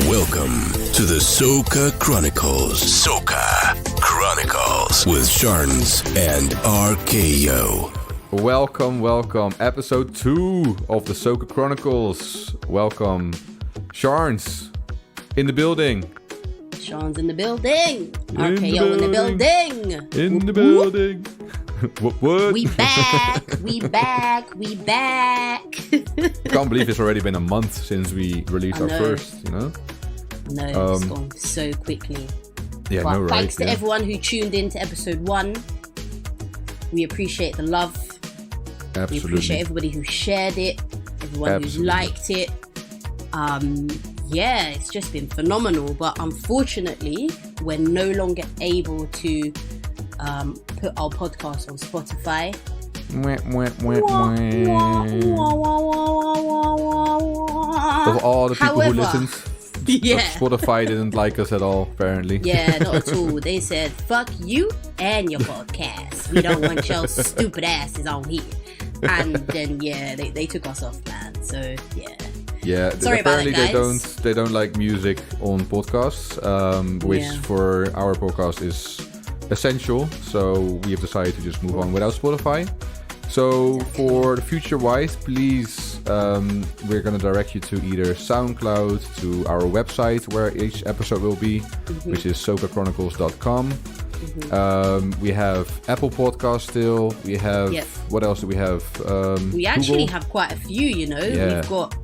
Welcome to the Soca Chronicles. Soca Chronicles with Sharns and RKO. Welcome. Episode 2 of the Soca Chronicles. Welcome. Sharns in the building. Sean's in the building. RKO in the building. In the building. What? We back. Can't believe it's already been a month since we released our first, No, it's gone so quickly. Yeah, But no, right. thanks to everyone who tuned in to episode 1. We appreciate the love. Absolutely. We appreciate everybody who shared it, everyone who's liked it. Yeah, it's just been phenomenal. But unfortunately, we're no longer able to put our podcast on Spotify. Of all the people who listened, yeah. Spotify didn't like us at all, apparently. Yeah, not at all. They said, fuck you and your podcast. We don't want your stupid asses on here. And then, yeah, they took us off, man. So, yeah. Yeah, Sorry apparently about that, guys. they don't like music on podcasts, which for our podcast is essential. So we have decided to just move on without Spotify. So for the future wise, please, we're going to direct you to either SoundCloud, to our website where each episode will be, which is socachronicles.com. We have Apple Podcasts still. We have, what else do we have? We actually Google. have quite a few, you know. Yeah. We've got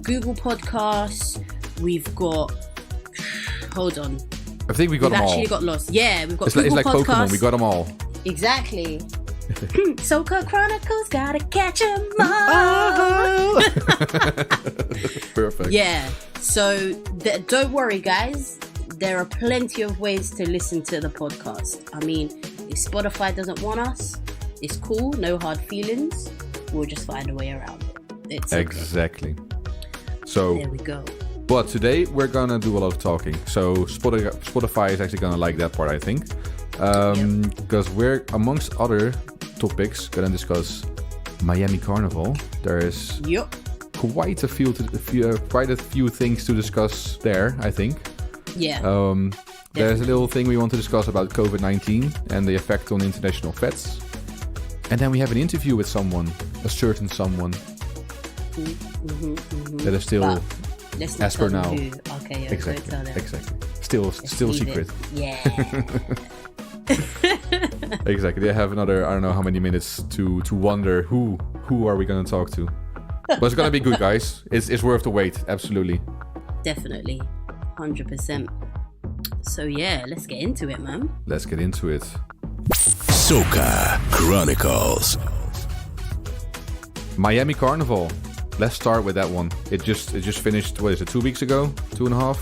Google Podcasts. We've got, hold on. I think we got them all. We've actually got lost. Yeah, we've got It's Google like Podcasts. Pokemon. We got them all. Exactly. Soca Chronicles, gotta catch 'em all. Perfect. Yeah, so don't worry, guys. There are plenty of ways to listen to the podcast. I mean, if Spotify doesn't want us, it's cool, no hard feelings. We'll just find a way around it. It's exactly. So there we go. But today we're gonna do a lot of talking. So Spotify is actually gonna like that part, I think, because we're amongst other topics gonna discuss Miami Carnival. There is quite a few things to discuss there, I think. Yeah. There's a little thing we want to discuss about COVID-19 and the effect on international fetes. And then we have an interview with someone, a certain someone, that is still, as per now. Who. Okay, Exactly. Still secret. Yeah. Exactly. They have another, I don't know how many minutes to wonder who are we going to talk to. But it's going to be good, guys. It's worth the wait. Absolutely. Definitely. 100%. So yeah, let's get into it, man. Let's get into it. Soca Chronicles. Miami Carnival. Let's start with that one. It just finished, what is it, 2 weeks ago? 2.5?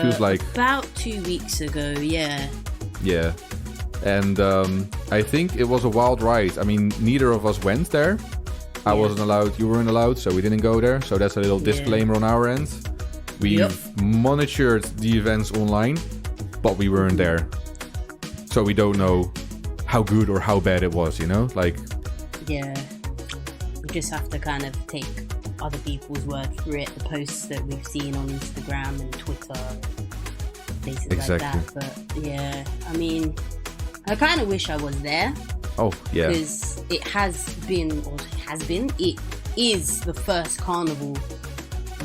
Feels like about 2 weeks ago, yeah. Yeah. And I think it was a wild ride. I mean, neither of us went there. I wasn't allowed, you weren't allowed, so we didn't go there. So that's a little disclaimer on our end. We've monitored the events online, but we weren't there. So we don't know how good or how bad it was, you know? Like, yeah. We just have to kind of take other people's word for it, the posts that we've seen on Instagram and Twitter and places like that. But yeah, I mean, I kind of wish I was there. Oh, yeah. Because it is the first carnival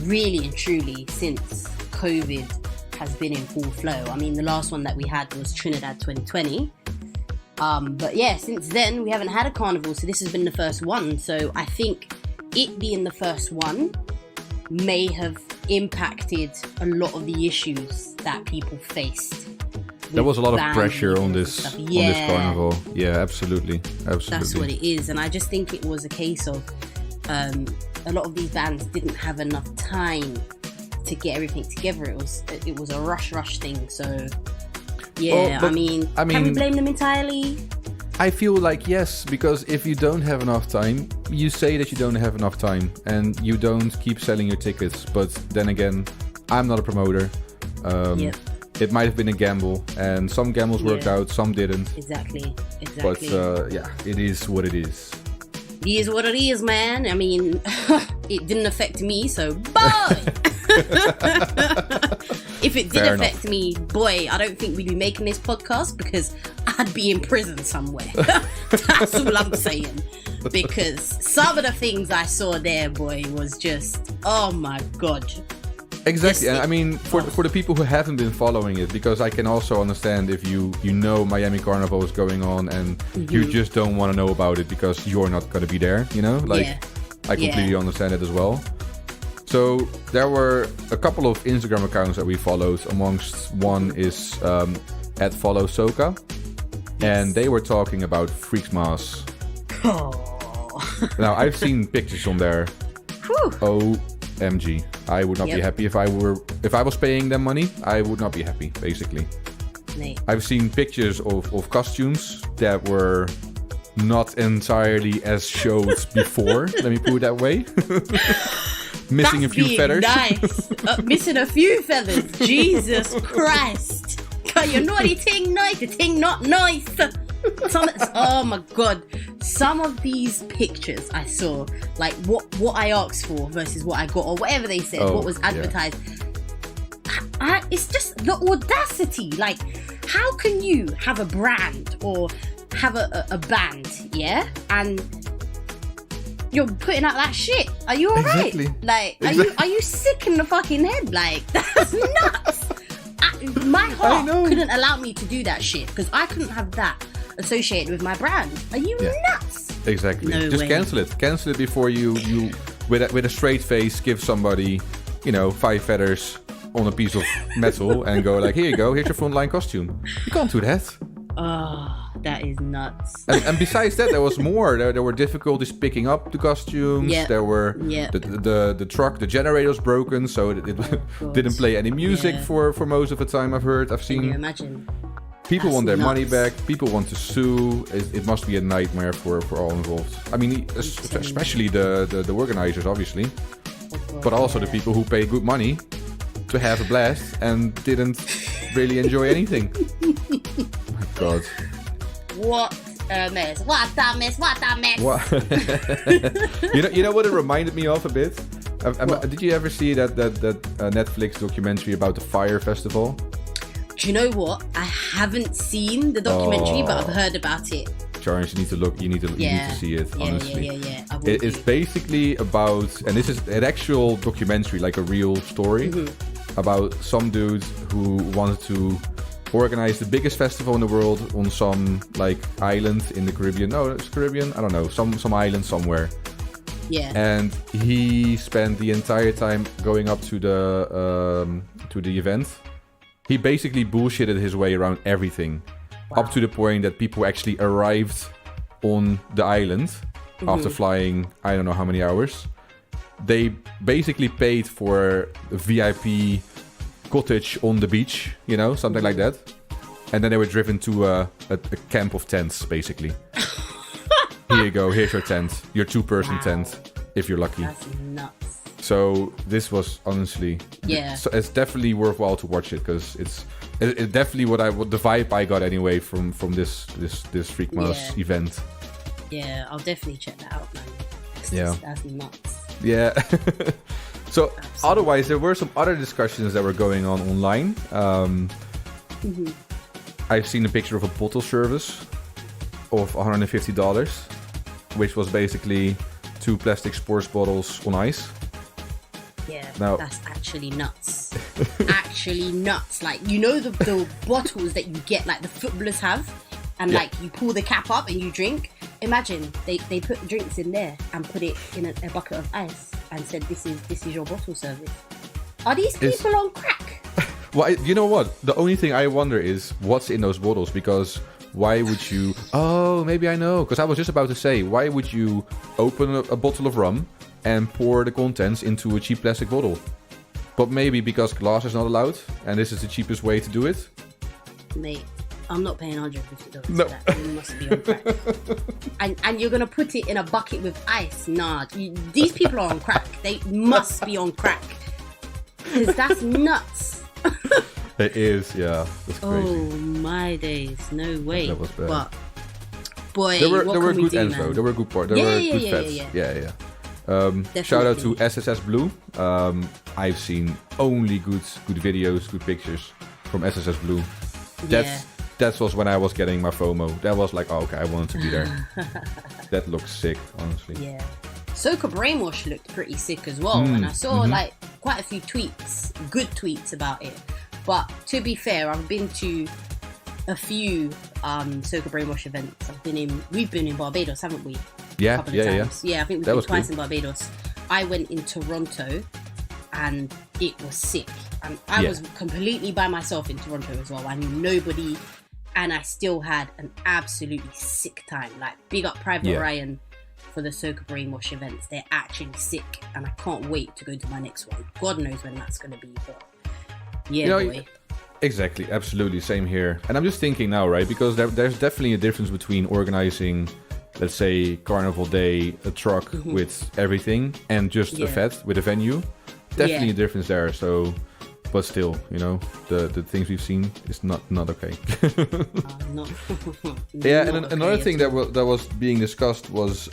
really and truly since COVID has been in full flow. I mean, the last one that we had was Trinidad 2020. But yeah, since then we haven't had a carnival, so this has been the first one. So I think it being the first one may have impacted a lot of the issues that people faced. There was a lot of pressure on this carnival. Yeah, absolutely. That's what it is. And I just think it was a case of a lot of these bands didn't have enough time to get everything together. It was a rush thing. So yeah, I mean, can we blame them entirely? I feel like yes, because if you don't have enough time, you say that you don't have enough time and you don't keep selling your tickets. But then again, I'm not a promoter. It might have been a gamble, and some gambles worked out, some didn't. Exactly. But yeah, it is what it is. It is what it is, man. I mean, it didn't affect me, so bye. If it did affect me, boy, I don't think we'd be making this podcast because I'd be in prison somewhere. That's all I'm saying. Because some of the things I saw there, boy, was just, oh my God. Exactly. And I mean, for the people who haven't been following it, because I can also understand if you know Miami Carnival is going on and you just don't want to know about it because you're not going to be there, you know? Like, I completely understand it as well. So there were a couple of Instagram accounts that we followed. Amongst one is at Follow Soca. And they were talking about Freaksmas. Now, I've seen pictures on there. OMG. I would not be happy if I was paying them money. I would not be happy, basically. Mate. I've seen pictures of costumes that were not entirely as showed before. Let me put it that way. Missing That's a few feathers. Nice. Missing a few feathers. Jesus Christ. Your naughty ting nice, the ting not nice. Oh my God. Some of these pictures I saw, like what I asked for versus what I got, or whatever they said, what was advertised. Yeah. It's just the audacity. Like, how can you have a brand or have a band, yeah? And you're putting out that shit. Are you alright? Exactly. Like, are you sick in the fucking head? Like, that's nuts. My heart couldn't allow me to do that shit because I couldn't have that associated with my brand. Are you nuts? Exactly. No Just way. cancel it before you with a straight face give somebody 5 feathers on a piece of metal and go like, here you go, here's your frontline costume. You can't do that. Oh, that is nuts. And besides that, there was more. There were difficulties picking up the costumes. Yep. There were the truck, the generator was broken, so it didn't play any music for most of the time. I've seen. Can you imagine? People That's want their nuts. money back. People want to sue. It must be a nightmare for all involved. I mean, especially the organizers, obviously, but also the people who pay good money to have a blast and didn't really enjoy anything. Oh my God. What a mess. What a mess. What a mess. What? you know what it reminded me of a bit? Did you ever see that Netflix documentary about the Fire Festival? Do you know what? I haven't seen the documentary, but I've heard about it. Charles, you need to look. You need to see it. Honestly, Yeah. It's basically about, and this is an actual documentary, like a real story about some dude who wanted to organize the biggest festival in the world on some like island in the Caribbean. No, it's Caribbean. I don't know, some island somewhere. Yeah. And he spent the entire time going up to the event. He basically bullshitted his way around everything, up to the point that people actually arrived on the island after flying I don't know how many hours. They basically paid for a VIP cottage on the beach, something like that. And then they were driven to a camp of tents, basically. Here you go, here's your tent. Your 2-person tent, if you're lucky. That's nuts. So this was honestly, so it's definitely worthwhile to watch it because it's definitely what the vibe I got anyway from this Freakmas event. Yeah, I'll definitely check that out, man. That's nuts. Yeah. So otherwise, there were some other discussions that were going on online. I've seen a picture of a bottle service of $150, which was basically 2 plastic sports bottles on ice. Yeah, now, that's actually nuts. Actually nuts. Like, the bottles that you get, like the footballers have, and like you pull the cap up and you drink. Imagine they put drinks in there and put it in a bucket of ice and said, this is your bottle service. Are these people on crack? Well, you know what? The only thing I wonder is what's in those bottles, because why would you... Oh, maybe I know. Because I was just about to say, why would you open a bottle of rum and pour the contents into a cheap plastic bottle? But maybe because glass is not allowed, and this is the cheapest way to do it? Mate, I'm not paying $150 No. for that. You must be on crack. and you're going to put it in a bucket with ice? Nah, these people are on crack. They must be on crack. Because that's nuts. It is, yeah. That's crazy. Oh, my days. No way. That was bad. But, boy, There were what can we good do, ends, man? though. There were good parts. There were good fets. Yeah. Shout out to SSS Blue. I've seen only good videos, good pictures from SSS Blue. That was when I was getting my FOMO. That was like, oh, okay, I wanted to be there. That looks sick, honestly. Yeah. Soca Brainwash looked pretty sick as well, and I saw like quite a few tweets, good tweets about it. But to be fair, I've been to a few Soca Brainwash events. We've been in Barbados, haven't we? Yeah, a couple of times. Yeah, I think we've been twice in Barbados. I went in Toronto, and it was sick. And I was completely by myself in Toronto as well. I knew nobody, and I still had an absolutely sick time. Like, big up Private Ryan for the Soca Brainwash events. They're actually sick, and I can't wait to go to my next one. God knows when that's going to be, but boy. Exactly, absolutely, same here. And I'm just thinking now, right, because there's definitely a difference between organizing, let's say, Carnival Day, a truck with everything, and just a fete with a venue. Definitely a difference there. So, but still, the things we've seen is not okay. And another thing that was being discussed was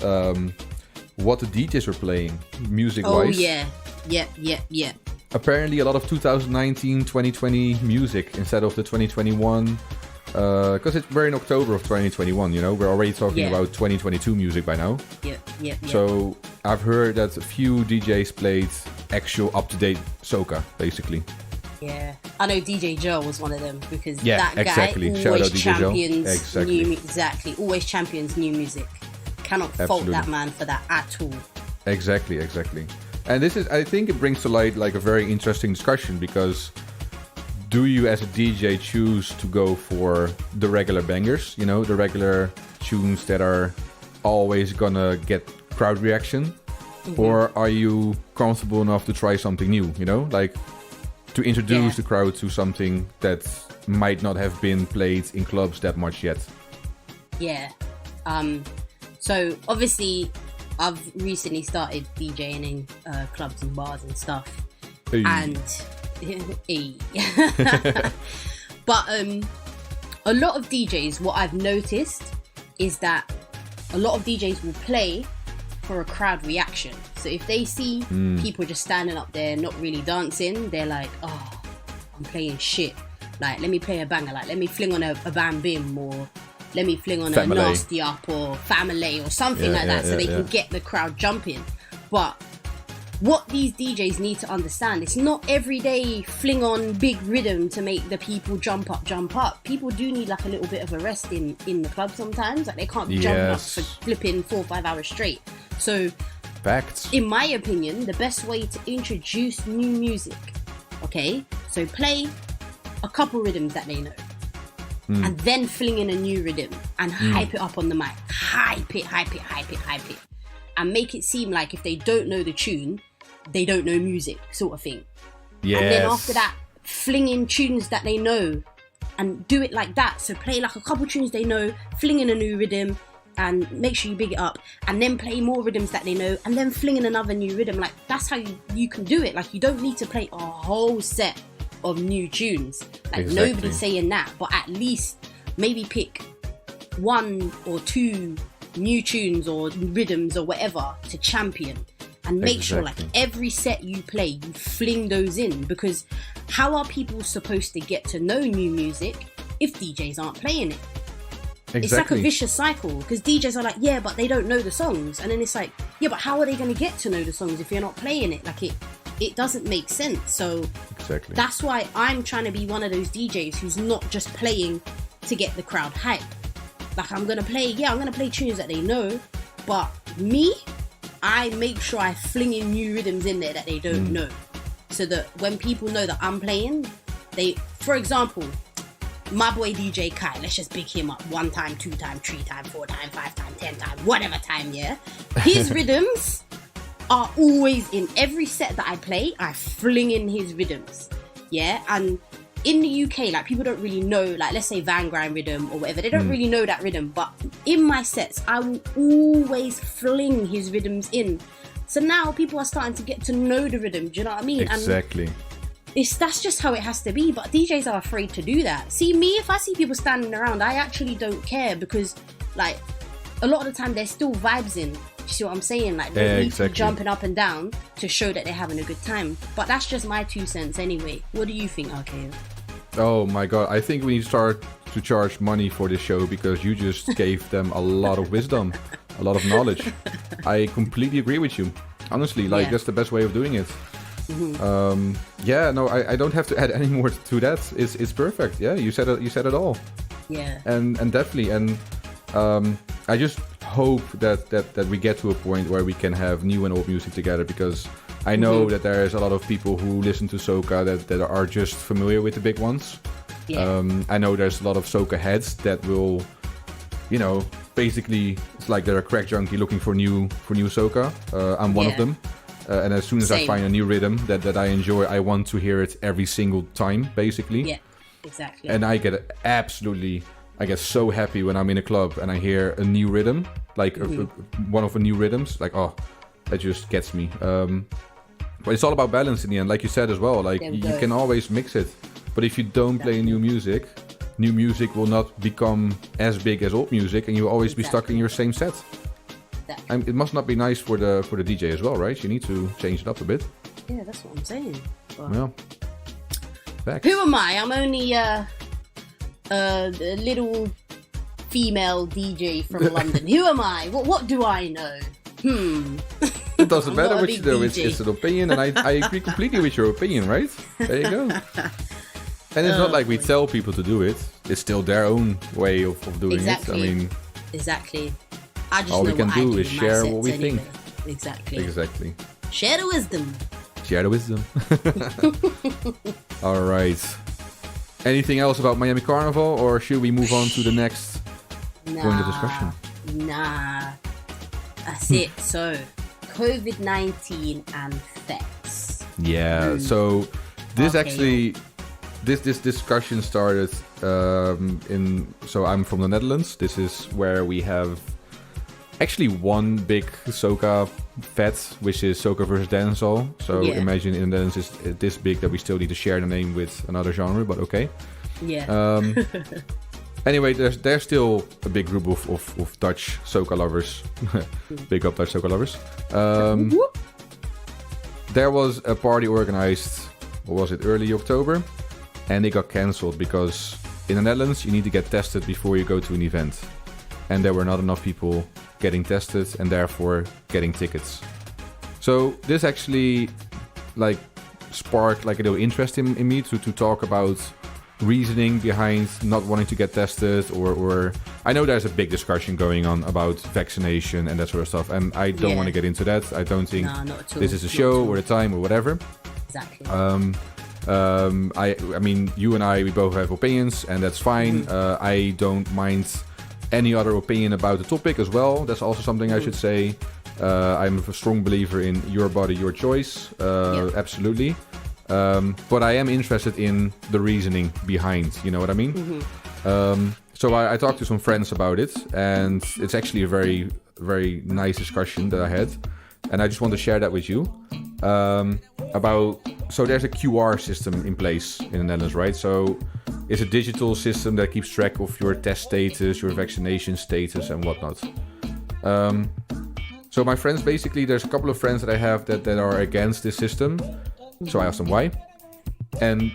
what the DJs were playing music-wise. Oh yeah. Apparently, a lot of 2019, 2020 music instead of the 2021. Because we're in October of 2021, we're already talking about 2022 music by now. Yeah. So I've heard that a few DJs played actual up-to-date soca, basically. Yeah, I know DJ Joe was one of them, because that guy always champions always champions new music. Cannot fault that man for that at all. Exactly. And I think it brings to light like a very interesting discussion, because do you as a DJ choose to go for the regular bangers, the regular tunes that are always gonna get crowd reaction? Or are you comfortable enough to try something new, like to introduce the crowd to something that might not have been played in clubs that much yet? Yeah. So obviously I've recently started DJing in clubs and bars and stuff. Hey. And but a lot of DJs, what I've noticed is that a lot of DJs will play for a crowd reaction. So if they see people just standing up there not really dancing, they're like, oh, I'm playing shit. Like, let me play a banger. Like, let me fling on a Bam Bim, or let me fling on Family. A Nasty Up or Family or something like that, so they can get the crowd jumping. But what these DJs need to understand, it's not every day fling on big rhythm to make the people jump up. People do need like a little bit of a rest in the club sometimes. Like, they can't jump up for flipping 4 or 5 hours straight. So facts. In my opinion, the best way to introduce new music, so play a couple rhythms that they know, and then fling in a new rhythm and hype it up on the mic. Hype it, and make it seem like if they don't know the tune, they don't know music, sort of thing. Yes. And then after that, fling in tunes that they know and do it like that. So play like a couple tunes they know, fling in a new rhythm, and make sure you big it up, and then play more rhythms that they know, and then fling in another new rhythm. Like, that's how you can do it. Like, you don't need to play a whole set of new tunes. Like, nobody's saying that, but at least maybe pick 1 or 2 new tunes or rhythms or whatever to champion, and make sure like every set you play, you fling those in, because how are people supposed to get to know new music if DJs aren't playing it? It's like a vicious cycle, because DJs are like, yeah, but they don't know the songs, and then it's like, yeah, but how are they going to get to know the songs if you're not playing it? Like, it doesn't make sense. So that's why I'm trying to be one of those DJs who's not just playing to get the crowd hyped. Like, I'm going to play tunes that they know, but me, I make sure I fling in new rhythms in there that they don't know, so that when people know that I'm playing, for example, my boy Deejay Ky, let's just big him up 1 time, 2 time, 3 time, 4 time, 5 time, 10 time, whatever time, yeah? His rhythms are always in every set that I play. I fling in his rhythms, yeah? And in the UK, like, people don't really know, like, let's say Van Grind rhythm or whatever, they don't really know that rhythm, but in my sets, I will always fling his rhythms in. So now people are starting to get to know the rhythm, do you know what I mean? Exactly. And that's just how it has to be, but DJs are afraid to do that. See, me, if I see people standing around, I actually don't care, because, like, a lot of the time they're still vibes in. You see what I'm saying? Like, they need to be Exactly. jumping up and down to show that they're having a good time. But that's just my 2 cents anyway. What do you think, RKO? Oh my god, I think we need to start to charge money for this show because you just gave them a lot of wisdom, a lot of knowledge. I completely agree with you. Honestly, like, that's the best way of doing it. Yeah, no, I don't have to add any more to that. It's perfect. Yeah, you said it all. Yeah. And definitely, and I just hope that we get to a point where we can have new and old music together, because I know that there is a lot of people who listen to soca that are just familiar with the big ones. Yeah. I know there's a lot of soca heads that will, basically, it's like they're a crack junkie looking for new soca. I'm one of them. And as soon as I find a new rhythm that I enjoy, I want to hear it every single time, basically. Yeah, exactly. And I get so happy when I'm in a club and I hear a new rhythm, like one of the new rhythms. Like, oh, that just gets me. But it's all about balance in the end, like you said as well. Like, you can always mix it. But if you don't play new music will not become as big as old music, and you'll always be stuck in your same set. It must not be nice for the DJ as well, right? You need to change it up a bit. Yeah, that's what I'm saying. But Well, back. who am I? I'm only a little female DJ from London. Who am I? What do I know? It doesn't I'm matter not a what you big do. DJ. It's an opinion, and I agree completely with your opinion, right? There you go. And it's not like we tell people to do it. It's still their own way of doing Exactly. it. I mean, Exactly. I just all know we can what I do do is in my share sets what we anyway. think. Exactly. Exactly. Share the wisdom. Share the wisdom. All right. Anything else about Miami Carnival, or should we move on to the next point of discussion? Nah. That's it. So, COVID-19 and fetes. Yeah. So this Okay. actually, this discussion started So I'm from the Netherlands. This is where we have actually one big soca fete, which is soca versus dancehall. So imagine in the Netherlands it's this big that we still need to share the name with another genre, but okay. Yeah. Anyway, there's still a big group of Dutch soca lovers. Big up Dutch soca lovers. There was a party organized, what was it, early October? And it got cancelled because in the Netherlands you need to get tested before you go to an event. And there were not enough people getting tested and therefore getting tickets. So this actually sparked a little interest in me to talk about reasoning behind not wanting to get tested, or I know there's a big discussion going on about vaccination and that sort of stuff, and I don't want to get into that. I don't think this is a show or a time or whatever. Exactly. I mean, you and I, we both have opinions, and that's fine. I don't mind any other opinion about the topic as well. That's also something I should say. I'm a strong believer in your body, your choice. Absolutely. But I am interested in the reasoning behind, you know what I mean? So I talked to some friends about it, and it's actually a very, very nice discussion that I had. And I just want to share that with you. So there's a QR system in place in the Netherlands, right? So it's a digital system that keeps track of your test status, your vaccination status, and whatnot. So my friends, basically, there's a couple of friends that I have that are against this system. So I asked them why. And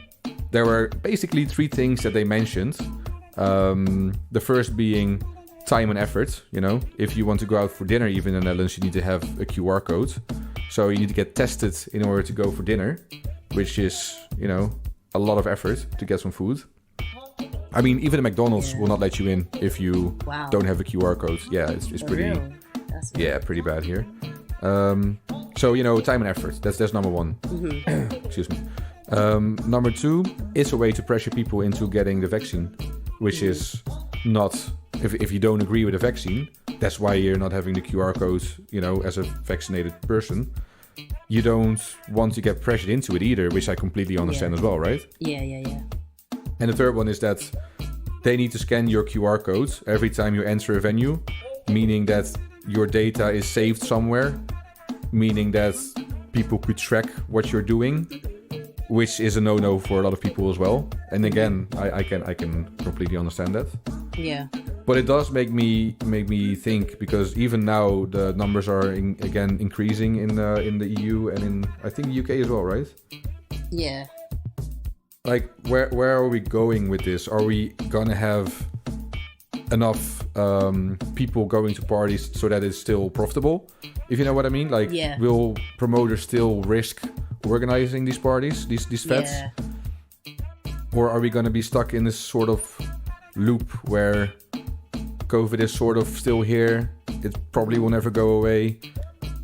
there were basically 3 things that they mentioned. The first being time and effort. You know, if you want to go out for dinner, even in the Netherlands, you need to have a QR code. So you need to get tested in order to go for dinner, which is, you know, a lot of effort to get some food. I mean, even the McDonald's will not let you in if you don't have a QR code. Yeah, it's pretty, pretty bad here. So, you know, time and effort, that's number 1. Excuse me. Number 2, it's a way to pressure people into getting the vaccine, which is not, if you don't agree with the vaccine, that's why you're not having the QR code, you know, as a vaccinated person. You don't want to get pressured into it either, which I completely understand as well, right? Yeah. And the third one is that they need to scan your QR code every time you enter a venue, meaning that your data is saved somewhere, meaning that people could track what you're doing, which is a no-no for a lot of people as well. And again, I can completely understand that. Yeah. But it does make me think, because even now the numbers are again increasing in the EU and in, I think, the UK as well, right? Yeah. Like, where are we going with this? Are we gonna have enough people going to parties so that it's still profitable? If you know what I mean. Like, will promoters still risk organizing these parties, these fetes? Yeah. Or are we gonna be stuck in this sort of loop where COVID is sort of still here? It probably will never go away.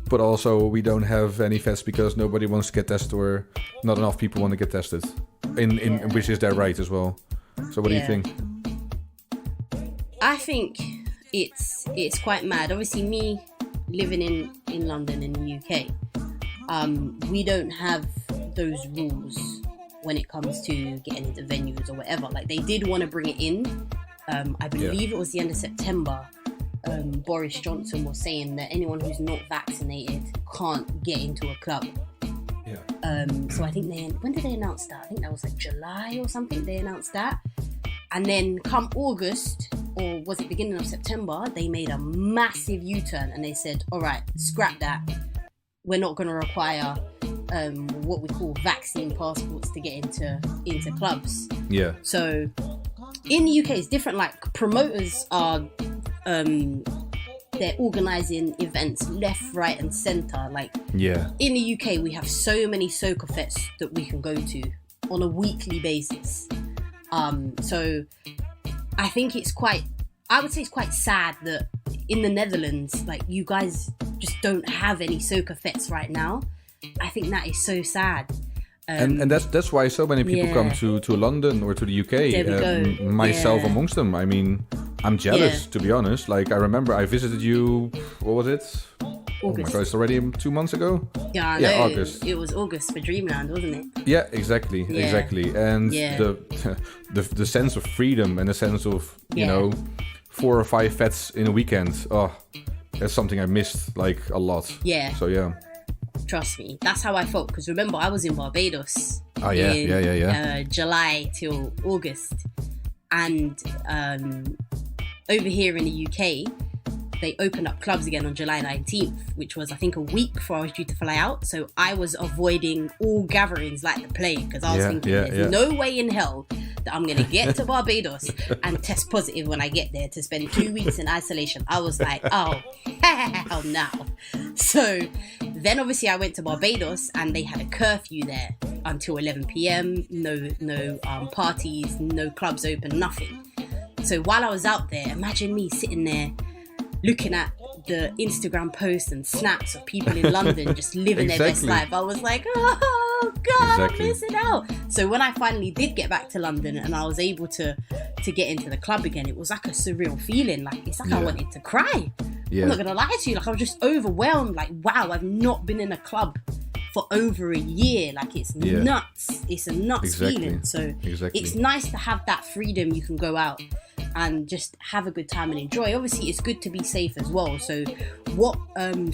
But also we don't have any fetes because nobody wants to get tested, or not enough people want to get tested. Which is their right as well. So what do you think? I think it's quite mad. Obviously, me living in London in the UK, we don't have those rules when it comes to getting into venues or whatever. Like, they did want to bring it in. I believe it was the end of September. Boris Johnson was saying that anyone who's not vaccinated can't get into a club. So I think when did they announce that? I think that was like July or something. They announced that, and then come August, or was it beginning of September, they made a massive U-turn and they said, all right, scrap that. We're not going to require what we call vaccine passports to get into clubs. Yeah. So in the UK, it's different. Like, promoters are they're organising events left, right and centre. Like, in the UK, we have so many Soca fetes that we can go to on a weekly basis. So I think I would say it's quite sad that in the Netherlands, like, you guys just don't have any Soca fetes right now. I think that is so sad. And that's why so many people come to London or to the UK, myself amongst them. I mean, I'm jealous, to be honest. Like, I remember I visited you, what was it? August. Oh my God, it's already 2 months ago? Yeah, no, August. It was August for Dreamland, wasn't it? Yeah, exactly. And the sense of freedom and the sense of, you know, 4 or 5 fetes in a weekend. Oh, that's something I missed, like, a lot. Yeah. So, yeah. Trust me, that's how I felt. Because remember, I was in Barbados. Oh, yeah. July till August. And over here in the UK, they opened up clubs again on July 19th, which was, I think, a week before I was due to fly out. So I was avoiding all gatherings like the plague, because I was thinking there's no way in hell that I'm going to get to Barbados and test positive when I get there to spend 2 weeks in isolation. I was like, oh, hell no. So then obviously I went to Barbados and they had a curfew there until 11 p.m. No parties, no clubs open, nothing. So while I was out there, imagine me sitting there looking at the Instagram posts and snaps of people in London just living their best life. I was like, oh God, I'm missing out. So when I finally did get back to London and I was able to get into the club again, it was like a surreal feeling. Like, it's like I wanted to cry. I'm not gonna lie to you. Like, I was just overwhelmed. Like, wow, I've not been in a club for over a year. Like, it's nuts. It's a nuts feeling. So it's nice to have that freedom. You can go out and just have a good time and enjoy. Obviously, it's good to be safe as well. So what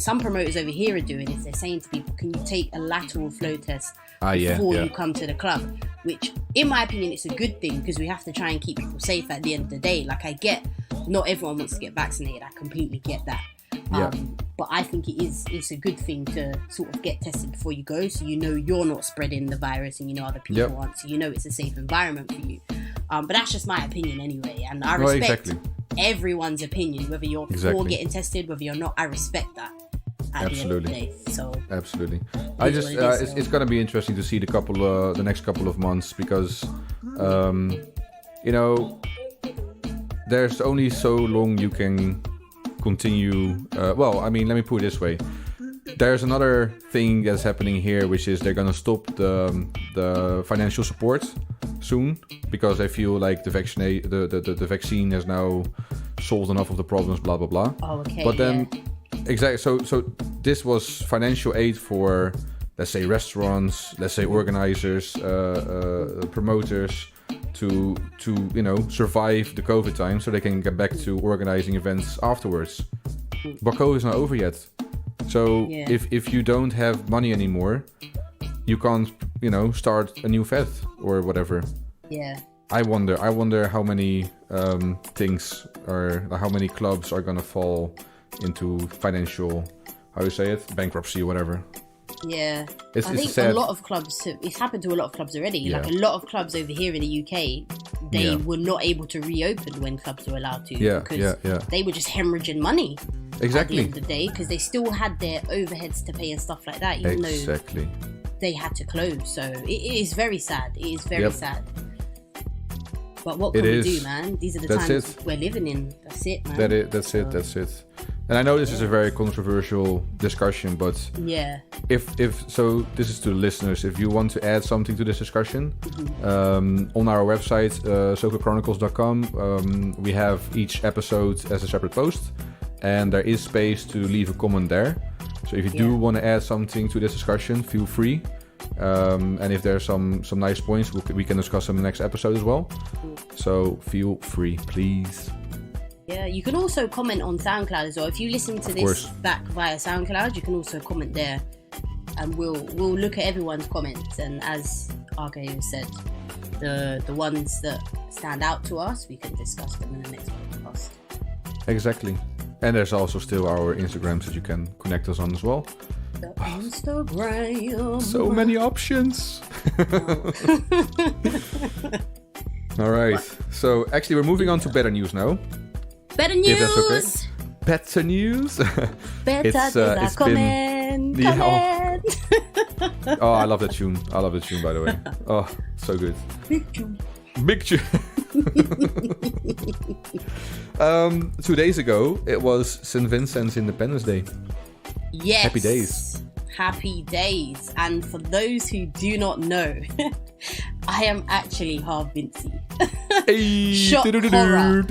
some promoters over here are doing is they're saying to people, can you take a lateral flow test before you come to the club? Which, in my opinion, it's a good thing, because we have to try and keep people safe at the end of the day. Like, I get not everyone wants to get vaccinated. I completely get that. But I think it's a good thing to sort of get tested before you go, so you know you're not spreading the virus and you know other people aren't, so you know it's a safe environment for you. But that's just my opinion anyway, and I respect everyone's opinion, whether you're for getting tested, whether you're not. I respect that. At the end of the day. So absolutely, I just it's going to be interesting to see the next couple of months, because you know, there's only so long you can continue. Well, I mean, let me put it this way. There's another thing that's happening here, which is they're gonna stop the financial support soon, because they feel like the vaccine has now solved enough of the problems, blah blah blah. Oh, okay. But then exactly, so this was financial aid for, let's say, restaurants, let's say organizers, promoters, to you know, survive the COVID time, so they can get back to organizing events afterwards. But COVID is not over yet. So if you don't have money anymore, you can't, you know, start a new fete or whatever. Yeah. I wonder how many things or how many clubs are gonna fall into financial, how do you say it, bankruptcy or whatever. Yeah, It's I think sad. a lot of clubs. It's happened to a lot of clubs already. Yeah. Like a lot of clubs over here in the UK, they were not able to reopen when clubs were allowed to. Because they were just hemorrhaging money. Exactly. At the end of the day, because they still had their overheads to pay and stuff like that, even though they had to close. So it is very sad. It is very sad. But what can we do, man? These are the times we're living in. That's it, man. That's it. And I know this is a very controversial discussion, but if so, this is to the listeners. If you want to add something to this discussion, on our website, socachronicles.com, we have each episode as a separate post, and there is space to leave a comment there. So if you do want to add something to this discussion, feel free. And if there's some nice points, we can discuss them in the next episode as well. So feel free, please. Yeah, you can also comment on SoundCloud as well. If you listen to this back via SoundCloud, you can also comment there, and we'll look at everyone's comments. And as RKO said, the ones that stand out to us, we can discuss them in the next podcast. Exactly. And there's also still our Instagrams that you can connect us on as well. The Instagram. So many options. All right. So actually, we're moving on to better news now. Better news. If that's okay. Better news. Better things are coming. Oh, I love that tune. By the way. Oh, so good. Big tune. 2 days ago, it was St. Vincent's Independence Day. Yes. Happy days. Happy days. And for those who do not know, I am actually half Vincy. Hey. Shock horror.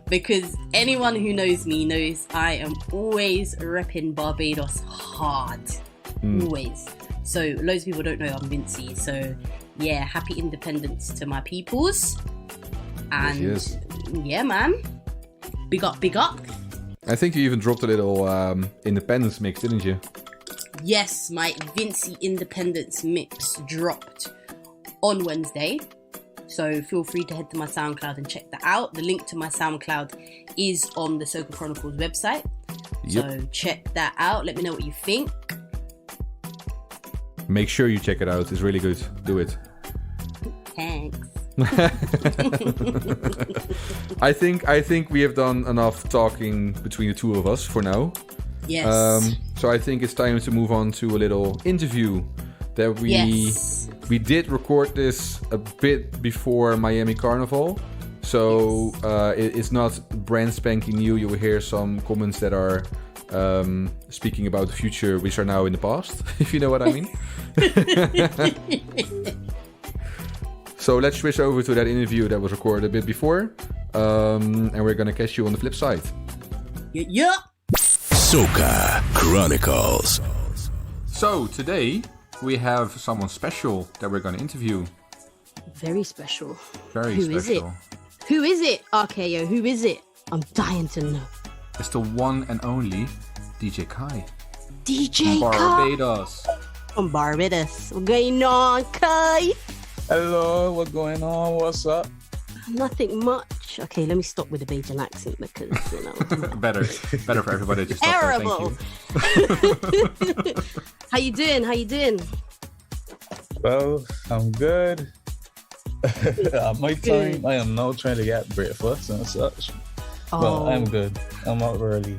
Because anyone who knows me knows I am always repping Barbados hard. Always. So loads of people don't know I'm Vincy. So yeah, happy independence to my peoples. And yeah, man. Big up, big up. I think you even dropped a little independence mix, didn't you? Yes, my Vincy Independence mix dropped on Wednesday. So feel free to head to my SoundCloud and check that out. The link to my SoundCloud is on the Soca Chronicles website. Yep. So check that out. Let me know what you think. Make sure you check it out. It's really good. Do it. Thanks. I think we have done enough talking between the two of us for now. Yes. So I think it's time to move on to a little interview that we did record this a bit before Miami Carnival. So it's not brand spanking new. You will hear some comments that are speaking about the future, which are now in the past, if you know what I mean. So let's switch over to that interview that was recorded a bit before, and we're gonna catch you on the flip side. Yeah. Soca Chronicles. So today we have someone special that we're gonna interview. Very special. Very Who special. is it? Who is it, RKO? Who is it? I'm dying to know. It's the one and only Deejay Ky. Deejay Ky. Barbados. From Barbados. What's going on, Ky? Hello, what's going on? What's up? Nothing much. Okay, let me stop with the Bajan accent because, you know. better for everybody to stop terrible. There, thank you. How you doing? Well, I'm good. At my time, I am now trying to get breakfast and such. But I'm good. I'm up early.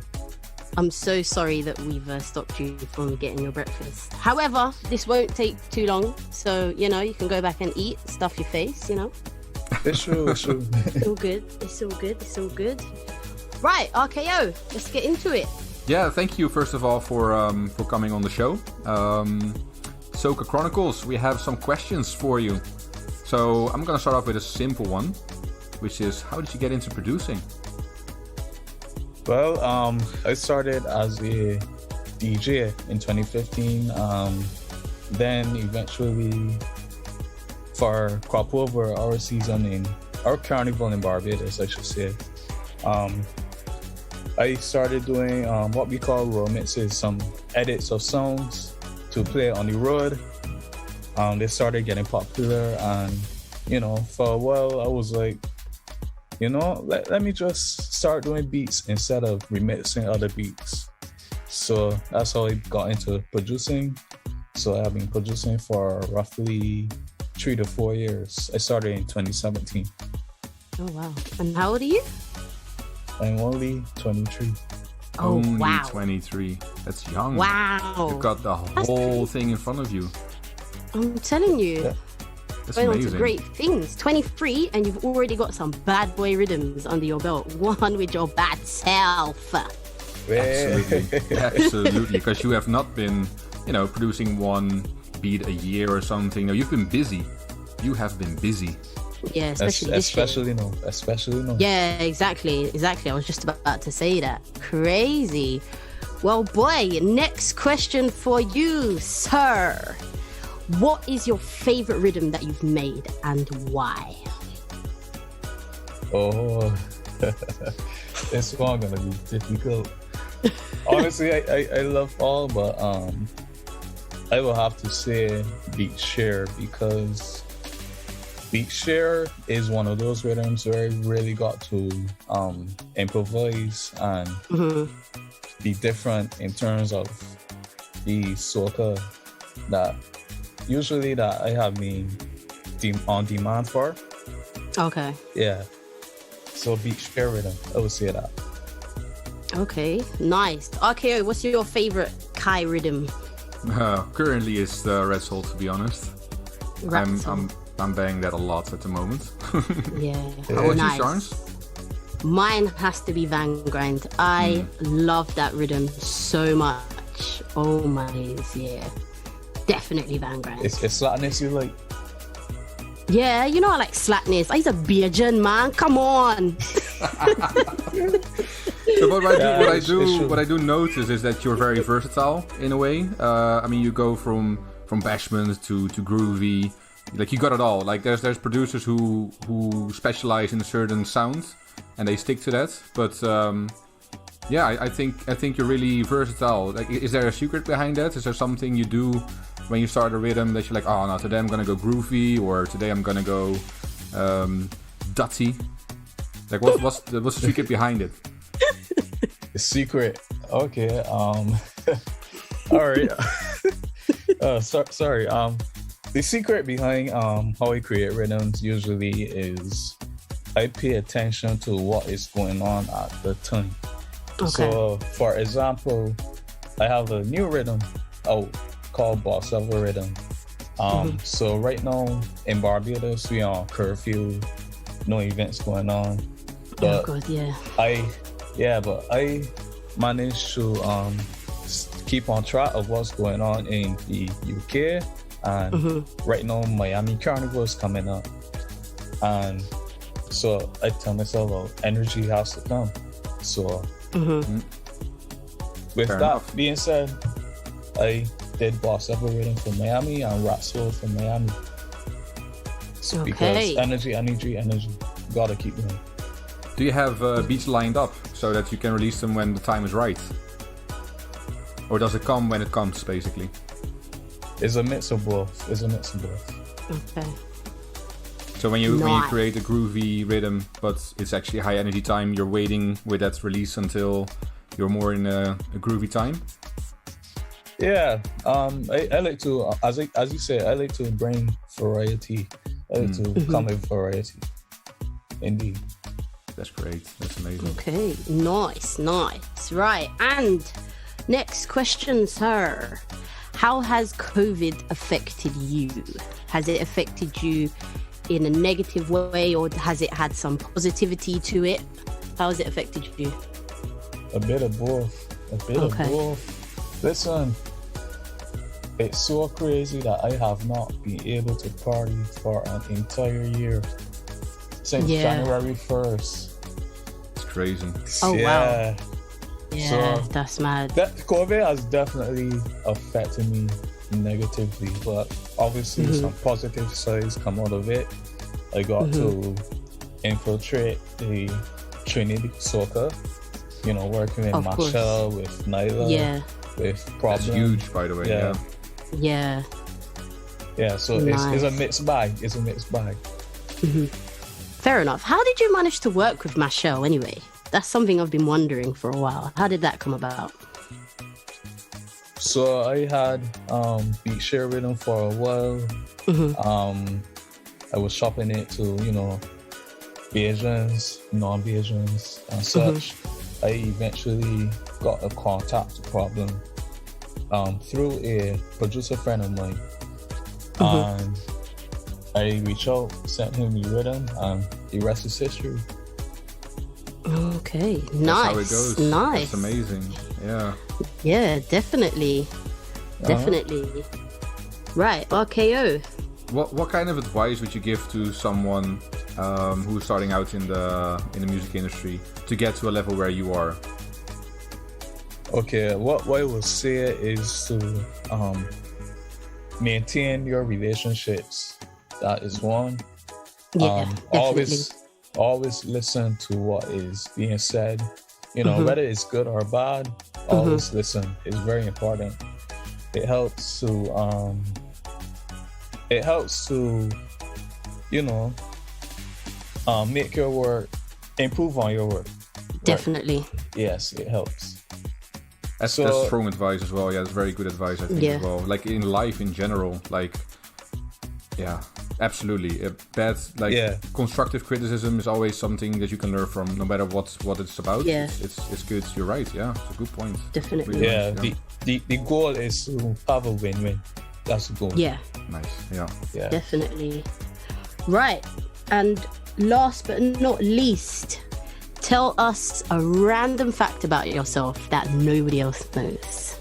I'm so sorry that we've stopped you from getting your breakfast. However, this won't take too long. So, you know, you can go back and eat, stuff your face, you know. It's true. It's all good. Right, RKO, let's get into it. Yeah, thank you first of all for coming on the show. Soca Chronicles, we have some questions for you. So I'm going to start off with a simple one, which is, how did you get into producing? Well, I started as a DJ in 2015. Then eventually, for crop over our season in our carnival in Barbados, I should say, I started doing what we call remixes, some edits of songs to play on the road. they started getting popular, and for a while I was like, let me just start doing beats instead of remixing other beats. So that's how I got into producing. So I've been producing for roughly 3 to 4 years. I started in 2017. Oh wow! And how old are you? I'm only 23. Oh Only wow! 23. That's young. Wow! You've got the whole thing in front of you. I'm telling you. Yeah. That's Going on to amazing. great things. 23, and you've already got some bad boy rhythms under your belt. One with your bad self. Absolutely. Absolutely. Because you have not been, producing one beat a year or something. No, you've been busy. You have been busy. Yeah, especially this year. Especially no. Yeah, exactly. I was just about to say that. Crazy. Well, boy, next question for you, sir. What is your favorite rhythm that you've made and why? Oh, this one gonna be difficult. Honestly, I love all, but I will have to say Beat Share, because Beat Share is one of those rhythms where I really got to improvise and be different in terms of the soca that usually that I have been on demand for. Okay. Yeah. So Beat Share rhythm, I would say that. Okay, nice. RKO, what's your favorite Kai rhythm? Currently it's the Red Soul, to be honest. I'm banging that a lot at the moment. Yeah. How about Nice. you, Charles? Mine has to be Van Grind. I love that rhythm so much. Oh my days, yeah. Definitely Van Grind. It's slackness you like. Yeah, I like slackness. I used a Bajan, man. Come on. So Yeah, what I do notice is that you're very versatile in a way. You go from bashment to groovy. Like, you got it all. Like, there's producers who specialize in a certain sound and they stick to that. But I think you're really versatile. Like, is there a secret behind that? Is there something you do when you start a rhythm that you're like, oh no, today I'm gonna go groovy, or today I'm gonna go dutty? Like, what's the secret behind it? The secret. Okay. All right. Sorry. The secret behind how I create rhythms usually is I pay attention to what is going on at the time. Okay. So, for example, I have a new rhythm called Boss Level Rhythm. So right now in Barbados we on curfew, no events going on. Oh god, yeah. I managed to keep on track of what's going on in the UK, and right now Miami Carnival is coming up, and so I tell myself, well, energy has to come. So with Fair that enough. being said, I did Boss Level Rhythm for Miami and Rap Soul for Miami. So Okay. because energy, gotta keep going. Do you have beats lined up so that you can release them when the time is right? Or does it come when it comes, basically? It's a mix of both. Okay. So when you Nice. create a groovy rhythm, but it's actually high energy time, you're waiting with that release until you're more in a groovy time? Yeah, I like to, as you say, I like to bring variety. I like to come with variety. Indeed. That's great. That's amazing. Okay, nice. Right, and next question, sir. How has COVID affected you? Has it affected you in a negative way, or has it had some positivity to it? How has it affected you? A bit of both. Listen, it's so crazy that I have not been able to party for an entire year. Since January 1st. It's crazy. Oh, yeah. wow. Yeah, So, that's mad. That COVID has definitely affected me negatively, but obviously some positive sides come out of it. I got to infiltrate the Trinity Soca, working with Of course. Marshall, with Nyla, Yeah. with That's Problem. huge, by the way. Yeah. Yeah. Yeah. Yeah, so it's a mixed bag. It's a mixed bag. Fair enough. How did you manage to work with Machel anyway? That's something I've been wondering for a while. How did that come about? So I had beat share with him for a while. I was shopping it to, you know, Bajans, non-Bajans and such. I eventually got a contact problem through a producer friend of mine. And I reached out, sent him the rhythm, and the rest is history. Okay, That's nice. how it goes. Nice. That's amazing. Yeah. Yeah, definitely. Definitely. Right, RKO. What kind of advice would you give to someone who's starting out in the music industry to get to a level where you are? Okay, what I would say is to maintain your relationships. That is one. Yeah, always listen to what is being said. You know, whether it's good or bad, always listen. It's very important. It helps to you know, make your work, improve on your work. Definitely. Right? Yes, it helps. That's strong advice as well. Yeah, that's very good advice, I think, as well. Like in life in general, like, yeah, absolutely. Constructive criticism is always something that you can learn from, no matter what it's about. Yeah. It's good. You're right. Yeah, it's a good point. Definitely. Really nice, the goal is to have a win-win. That's the goal. Yeah. Nice. Yeah. Definitely. Right. And last but not least, tell us a random fact about yourself that nobody else knows.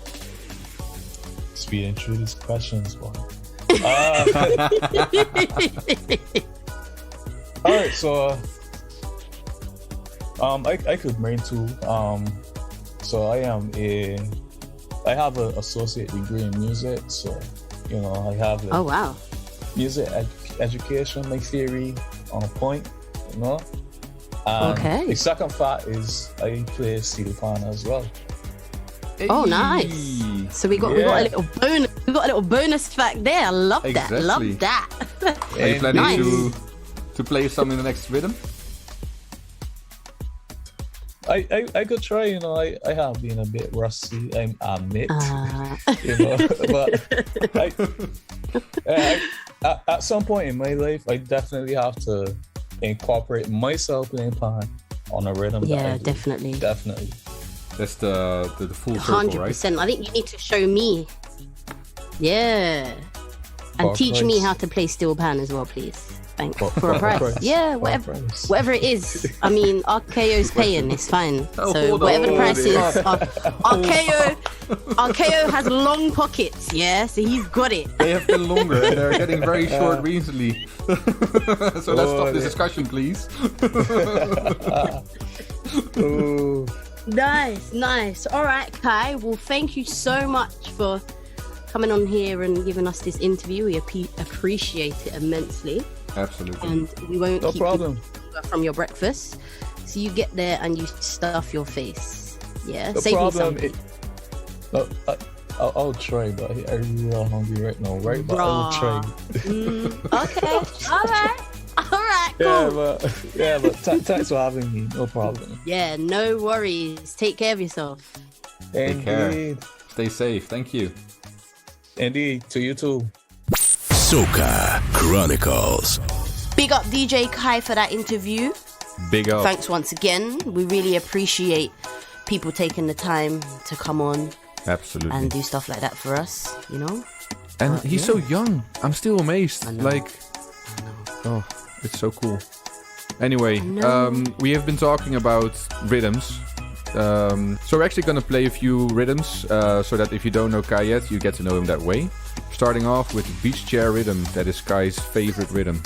Speeding through these questions, boy. All right, so I could bring two. So I have an associate degree in music. So, you know, I have oh wow, music education, my theory on a point, you know. Okay. The second fact is I play steel pan as well. Oh, nice. So we got a little bonus. We got a little bonus fact there. I love that. Love that. Are you planning to play some in the next rhythm? I could try. You know, I have been a bit rusty. I admit. You know, but at some point in my life, I definitely have to incorporate myself playing pan on a rhythm. Yeah, definitely. That's the full circle, 100%. I think you need to show me. Yeah. And teach me how to play steel pan as well, please. Thanks. For a price. Yeah, whatever it is. I mean, RKO's paying, it's fine. So whatever the price is, RKO has long pockets, yeah? So he's got it. They have been longer and they're getting very short recently. So let's stop this discussion, please. Nice. All right, Kai. Well, thank you so much for coming on here and giving us this interview. We appreciate it immensely. Absolutely. And we won't keep problem. you from your breakfast. So you get there and you stuff your face. Yeah. The Save problem me something. I'll try, but I'm real hungry right now, right? But I'll try. Okay. All right. Cool. But thanks for having me. No problem. Yeah, no worries. Take care of yourself. Take care. Stay safe. Thank you. Indeed. To you too. Soca Chronicles. Big up Deejay Ky for that interview. Big up. Thanks once again. We really appreciate people taking the time to come on. Absolutely. And do stuff like that for us, you know? And he's so young. I'm still amazed. I know. Oh, it's so cool. Anyway, we have been talking about rhythms. So we're actually going to play a few rhythms so that if you don't know Kai yet, you get to know him that way. Starting off with beach chair rhythm. That is Kai's favorite rhythm.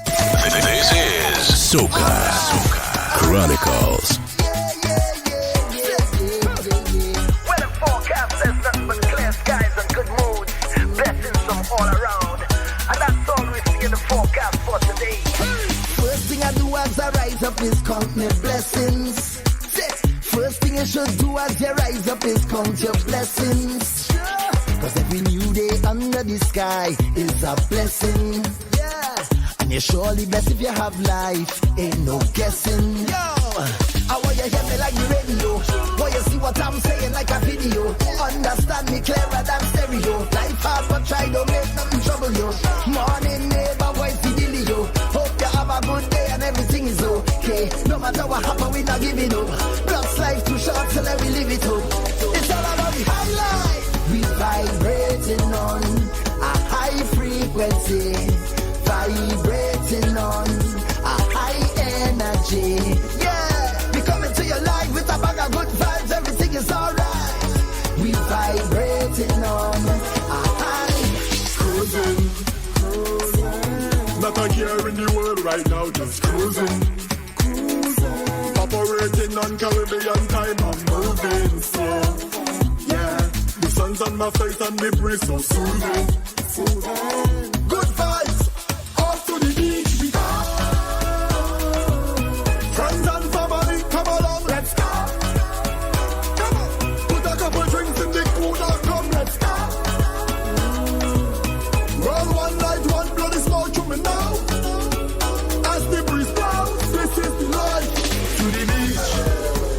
This is Soca Chronicles. Well, the forecast says nothing but clear skies and good moods. Blessings from all around. And that's all we see in the forecast for today. First thing I do as I rise up is count my blessings. First thing you should do as you rise up is count your blessings. Cause every new day under the sky is a blessing. Yeah. And you're surely blessed if you have life. Ain't no guessing. Yo, I want you hear me like the radio. Want you see what I'm saying like a video. Understand me clearer than stereo. Life hard but try to make nothing trouble you. Morning neighbor, voice video. Hope you have a good day and everything is okay. No matter what happen, we not giving up. God's life too short, so let me live it up. It's all about the high life. We vibrating on a high frequency. Vibrating on a high energy. Yeah, we come into your life with a bag of good vibes. Everything is alright. We vibrating on a high. Cruising. Not a care in the world right now, just cruising. Operating on Caribbean time, I'm moving slow. Yeah, the sun's on my face and the breeze so soothing. Good vibes, off to the beach we go. Friends and family, come along, let's go. Come on, put a couple drinks in the cooler, come, let's go. Roll one light, one bloody smoke to me now. As the breeze blows, this is the life. To the beach,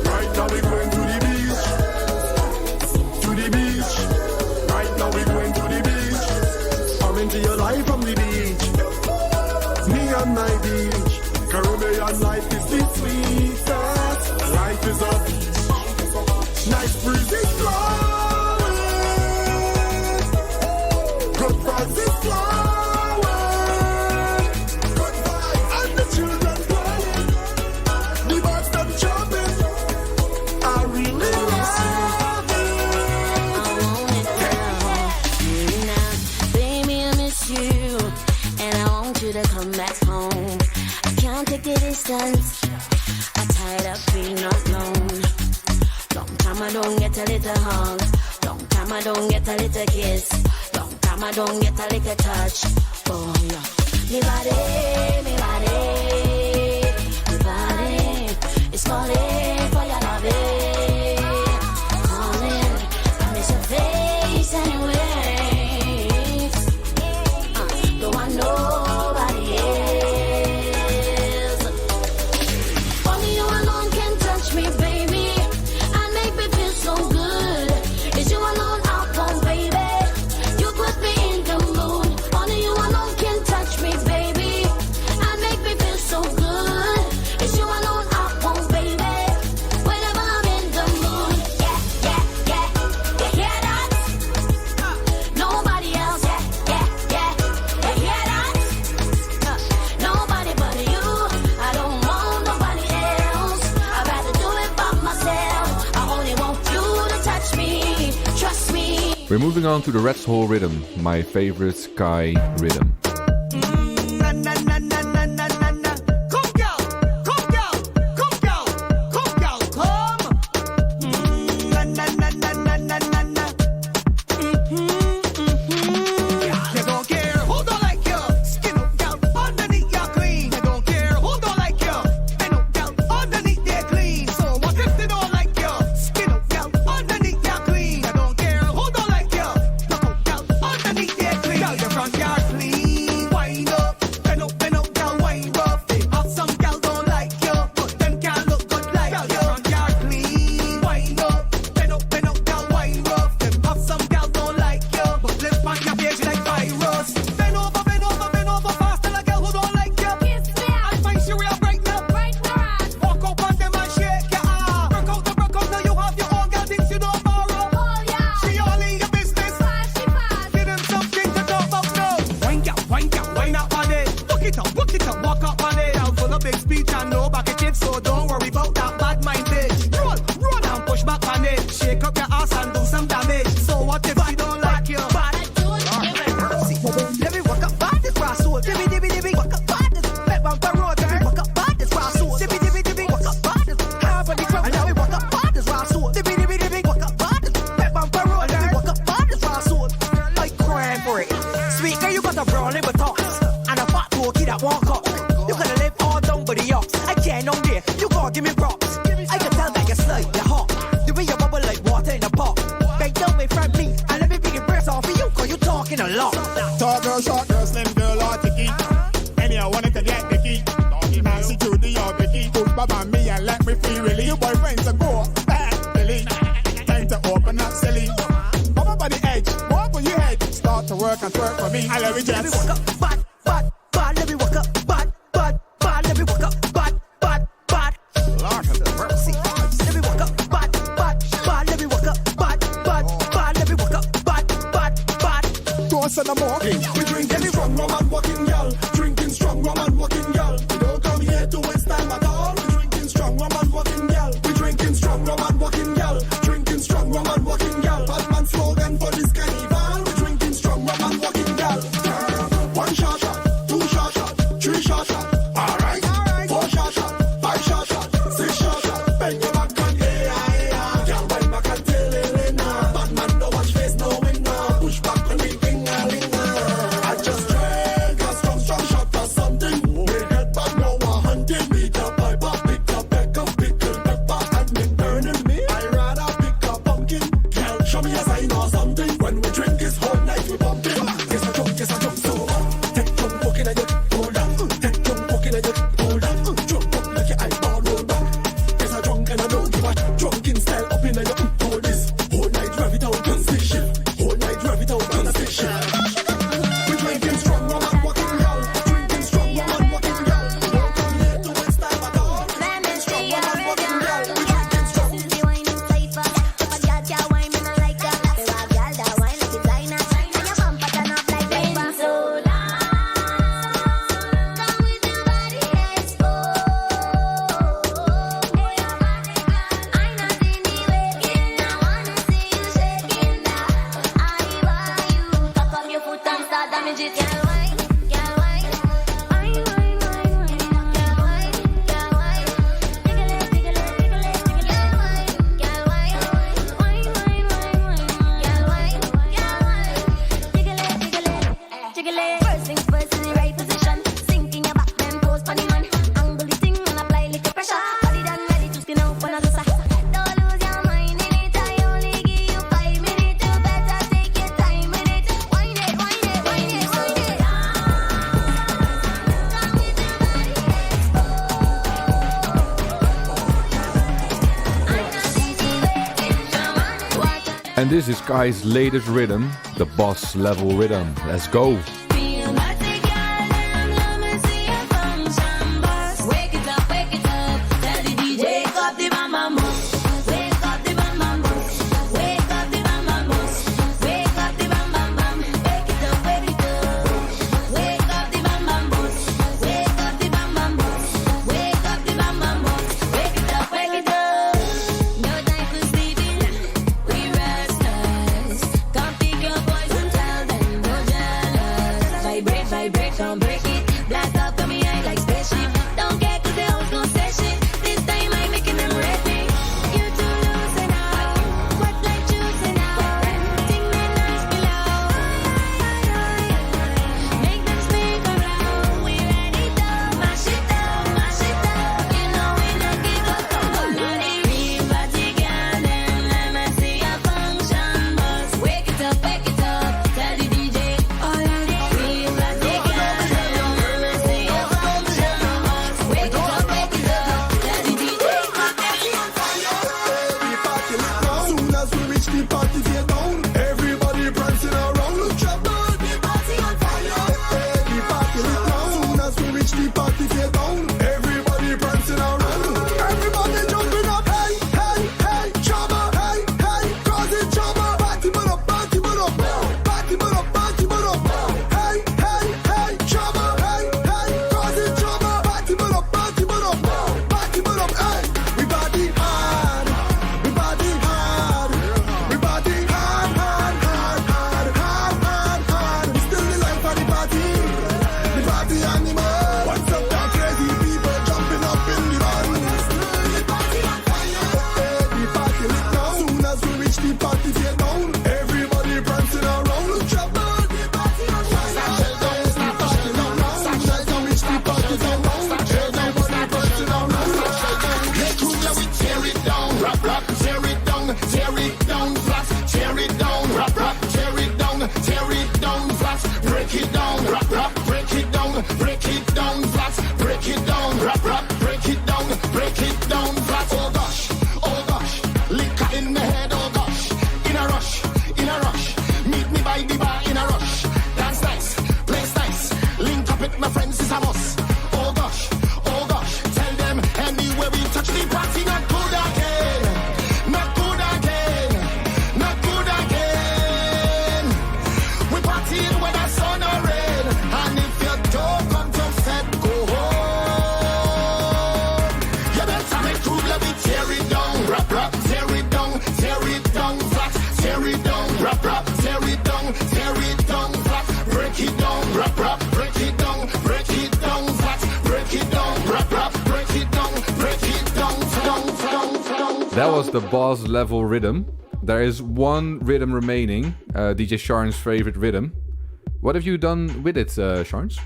right now we're going to the beach. To the beach, right now we're going to the beach. I'm into your life from the beach. Me and my beach. Caribbean life is the sweetest. Life is a beach. Nice breeze is blowing. Good vibes is flowing. Good vibes and the children playing. The birds them jumping. I really love it. Baby, I miss you, and I want you to come back home. I can't take the distance. I tired of being alone. Long time I don't get a little hug. Long time I don't get a little kiss. Long time I don't get a little touch. Oh yeah, me body is calling for your loving. Calling, I miss your face anyways. Don't want nobody else. Only you alone can touch me, baby, and make me feel so good. It's you alone I want, baby. You put me in the mood. Only you alone can touch me, baby, and make me feel so good. It's you alone I want, baby. Whenever I'm in the mood, yeah, yeah, yeah. You hear that? Nobody else, yeah, yeah, yeah. You hear that? Nobody but you. I don't want nobody else. I'd rather do it by myself. I only want you to touch me. Trust me. We're moving on to the Red Hole rhythm, my favorite Sky rhythm. Na na na na na na na na. Come girl, come girl, come girl, come girl, come. Na na na na na na na na. You don't care who don't like you. Skin up down underneath your clean. You don't care who don't like you. Bend up down underneath their clean. So what if they don't like you? Skin up down underneath your clean. You don't care who don't like you. Look up down underneath their clean. Girl, your front yard clean. Wind up, bend up down, wind up. Have some gal don't like you, but them can't look good like you. Your front yard clean. Wind up, bend up down, wind up. Them have some gal don't like you, but live on your page like virus. Bend over fast, tell a girl who don't like you. I'll find you real right now. Walk up on them and shake your arm. Work out now you have your own girl things you don't borrow. She all in your business. Give them something to talk about now. Wine up on it. Book it up, walk up on it. I'm full of big speech and no back it, so don't worry about that bad mind bitch. Roll and push back on it. Shake up your ass and do some damage. So what if I don't like you? Let me walk up by this grass soul. Dibby, walk up by this. Let one for road. Walk up by this grass soul. Dibby, walk up by this. Half of the crowd. And now we walk up by this grass soul. Dibby, walk up by this. Let one for road. Walk up by this grass soul. Like crying for it. Sweet girl, you got a brown liver tops and a fat turkey that walk up. You coulda live all down by the ox. I can't on there. You gotta give me props. I can tell that you're slight, you're hot. The way you bubble like water in a pot. Beg down in front of me and let me bring your breath off of you, cause you talking a lot. Tall girl, short girl, and twerk for me. I love it, Let me yes. walk up, bad, bad, bad. Let me walk up, bad, bad, bad. Let me walk up, bad, bad, bad. Lord have mercy. Let me walk up, bad, bad, bad. Let me walk up, bad, bad, bad. Let me walk up, bad, bad, bad. Don't send them walking. We drinking strong rum and walking, y'all. Drinking strong rum and walking, y'all. We don't come here to waste time at all. We drinking strong rum and walking, y'all. We drinking strong rum and walking, y'all. Drinking strong rum and walking, y'all. Batman slogan for this carnival. We drinking strong rum and walking, y'all. One shot, two shot, three shot. All right. Four shot, five shot, six shot. Bend your back and yeah. Girl, bend back and tail it now. Batman don't watch face, no winner. Push back on the finger. I just drank a strong shot or something. We get back now, 100 meter pipe up, pick up, back up, pickle pepper and me burning me. I rather pick up pumpkin. Girl, show me a sign or something. When we drink this whole night we pumping. Yes I jump so up. Take jump walking at you, hold on. Take jump walking at you, hold on. Jump up like your eyeball roll back. Yes I drunk and I don't give a drunken style up in your hold this. Whole night rev it out on stick shift. Whole night rev it out on a stick shift. We drinking strong rum and walking y'all. Drinking strong rum and walking y'all. We don't come here to waste time at all. Let me Strong see rum your and walking y'all. We rhythm. drinking strong. The wine is safer. If a girl can't wine, me no like her. If a girl that wine like designer, and your bumper turn up like paper. So long, come with your body exposed. I not in the waking, I wanna see you shaking now. I want you, cock up your foot and start damage it. Girl wine, girl wine, wine, wine, wine, wine. Girl wine, girl wine, wiggle it, wiggle it, wiggle it, wiggle it. Girl wine, girl wine, wine, wine, wine, wine. Girl wine, wiggle it, wiggle it, jiggle it. First things first, in the right position. Sink in your back, then pose for the man. Angle the thing and apply little pressure. Body done ready to spin out for another side. Don't lose your mind in it. I only give you 5 minutes. You better take your time with it. Wind it, wind it, wind it, wind it. Come with your body exposed. I know easy waking, come on, watch out. And this is Kai's latest rhythm, the boss level rhythm. Let's go. Feel like the girl, let me see you function, boss. Wake it up, tell the DJ, wake up the bam bam boss. Wake up the bam bam boss. Wake up the bam bam boss. Wake up the bam bam bam. Wake it up, wake it up. Wake up the bam bam boss. Wake up the bam bam boss. Wake up the bam bam boss. Wake it up, wake it up. No time for sleeping, we restless. Come pick your boys and tell them no jealous. with my friends is a must. Oh gosh, tell them anywhere we touch the party not good again. Not good again. Not good again. We partying when the sun or rain. And if you don't come to set, go home. You better make true, let me tear it down. Rap, rap, tear it down flat. Tear it down, rap, rap, tear it down flat. Break it down, rap, rap, break it down flat. Break it down, rap, rap, break it down down. That was the boss level rhythm. There is one rhythm remaining, DJ Sharn's favorite rhythm. What have you done with it, Sharns?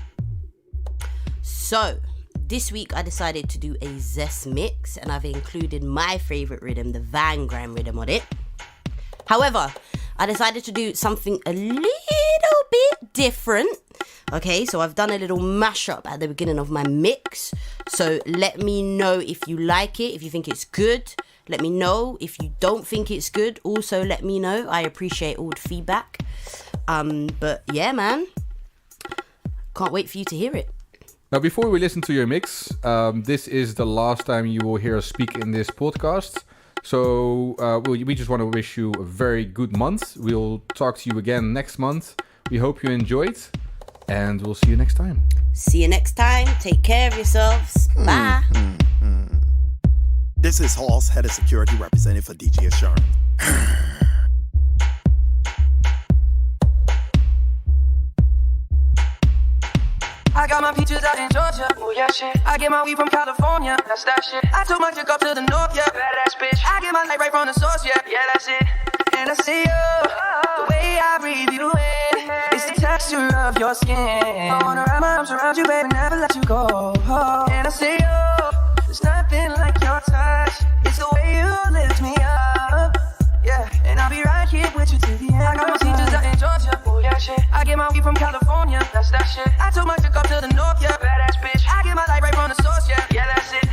So, this week I decided to do a Zest mix, and I've included my favorite rhythm, the Vangram rhythm, on it. However, I decided to do something a little bit different. Okay, so I've done a little mashup at the beginning of my mix. So let me know if you like it, if you think it's good. Let me know if you don't think it's good. Also, let me know. I appreciate all the feedback. But yeah, man. Can't wait for you to hear it. Now, before we listen to your mix, this is the last time you will hear us speak in this podcast. So we just want to wish you a very good month. We'll talk to you again next month. We hope you enjoyed, and we'll see you next time. See you next time. Take care of yourselves. Bye. This is Hall's head of security representative for Deejay Ky. I got my peaches out in Georgia, oh yeah shit. I get my weed from California, that's that shit. I took my chick up to the north, yeah, badass bitch. I get my light right from the source, yeah, that's it. And I see you, the way I breathe you in, it's the texture of your skin. I wanna wrap my arms around you, baby, never let you go. And I see you, there's nothing like your touch. It's the way you lift me up, yeah. And I'll be right here with you till the end. I got my peaches out in Georgia, oh yeah shit. I get my weed from California, that's that shit. I took my chick up to the north, yeah, badass bitch. I get my light right from the source, yeah, that's it.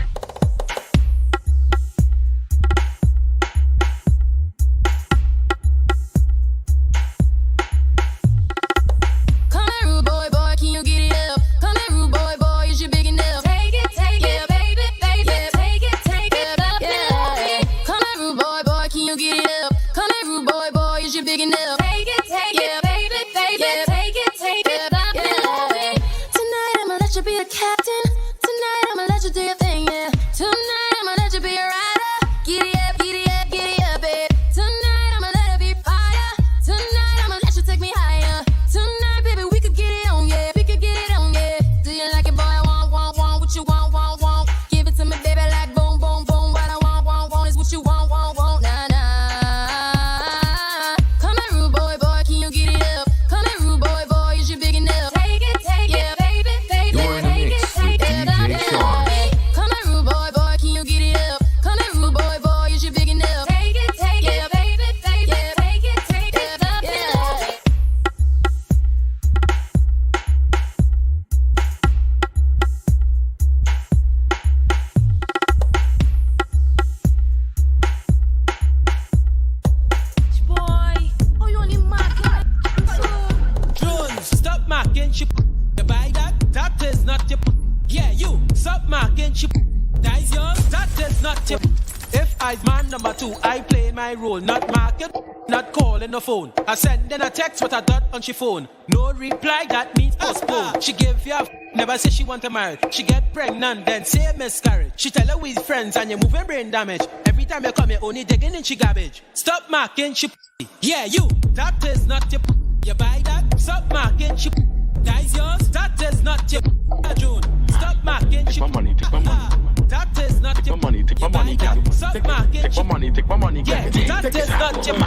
Come here, rude boy, boy, can you get it up? Come here, rude boy, boy, is you big enough? Take it, yeah, baby, yeah, take it up, yeah. Come here, rude boy, boy, can you get it up? Come here, rude boy, boy, is you big enough? Take it, yeah, baby, yeah, take it up, yeah. Tonight I'ma let you be a captain. Tonight I'ma let you do your thing, yeah. Tonight I'ma let you be a rider. Giddy up, babe. Tonight I'ma let it be fire. Tonight I'ma let you take me higher. Tonight, baby, we could get it on, yeah. We could get it on, yeah. Do you like it, boy? I want what you want. Give it to me, baby, like boom, boom, boom. What I want is what you want, nah, nah. Come here, rude boy, can you get it up? Come here, rude boy, is you big enough? Take it, yeah, baby, You're in the mix with DJ Sharn. Come here, rude boy, can you get it up? Come here, rude boy, is you big enough? Take it, yeah, baby, yeah, take it up, yeah. Boy, oh you only marking. Jones, stop marking, you buy that? That is not your. Yeah, you stop marking, you. That is yours. That is not your. If I's man number 2, I play my role, not market, not calling the phone. I send in a text with a dot on she phone. No reply, that means postpone. She give you a never say she want to marry. She get pregnant, then say miscarriage. She tell her we friends and you're moving brain damage. Every time you come, you're only digging in she garbage. Stop marking, she. Yeah, you. That is not your. You buy that? Stop marking, she. That is yours. That is not your. June. Stop marking, she. Take my money, take my money. That is not your. Take my money, take my money, Stop marking, take my money, take my money. yeah, that is not your.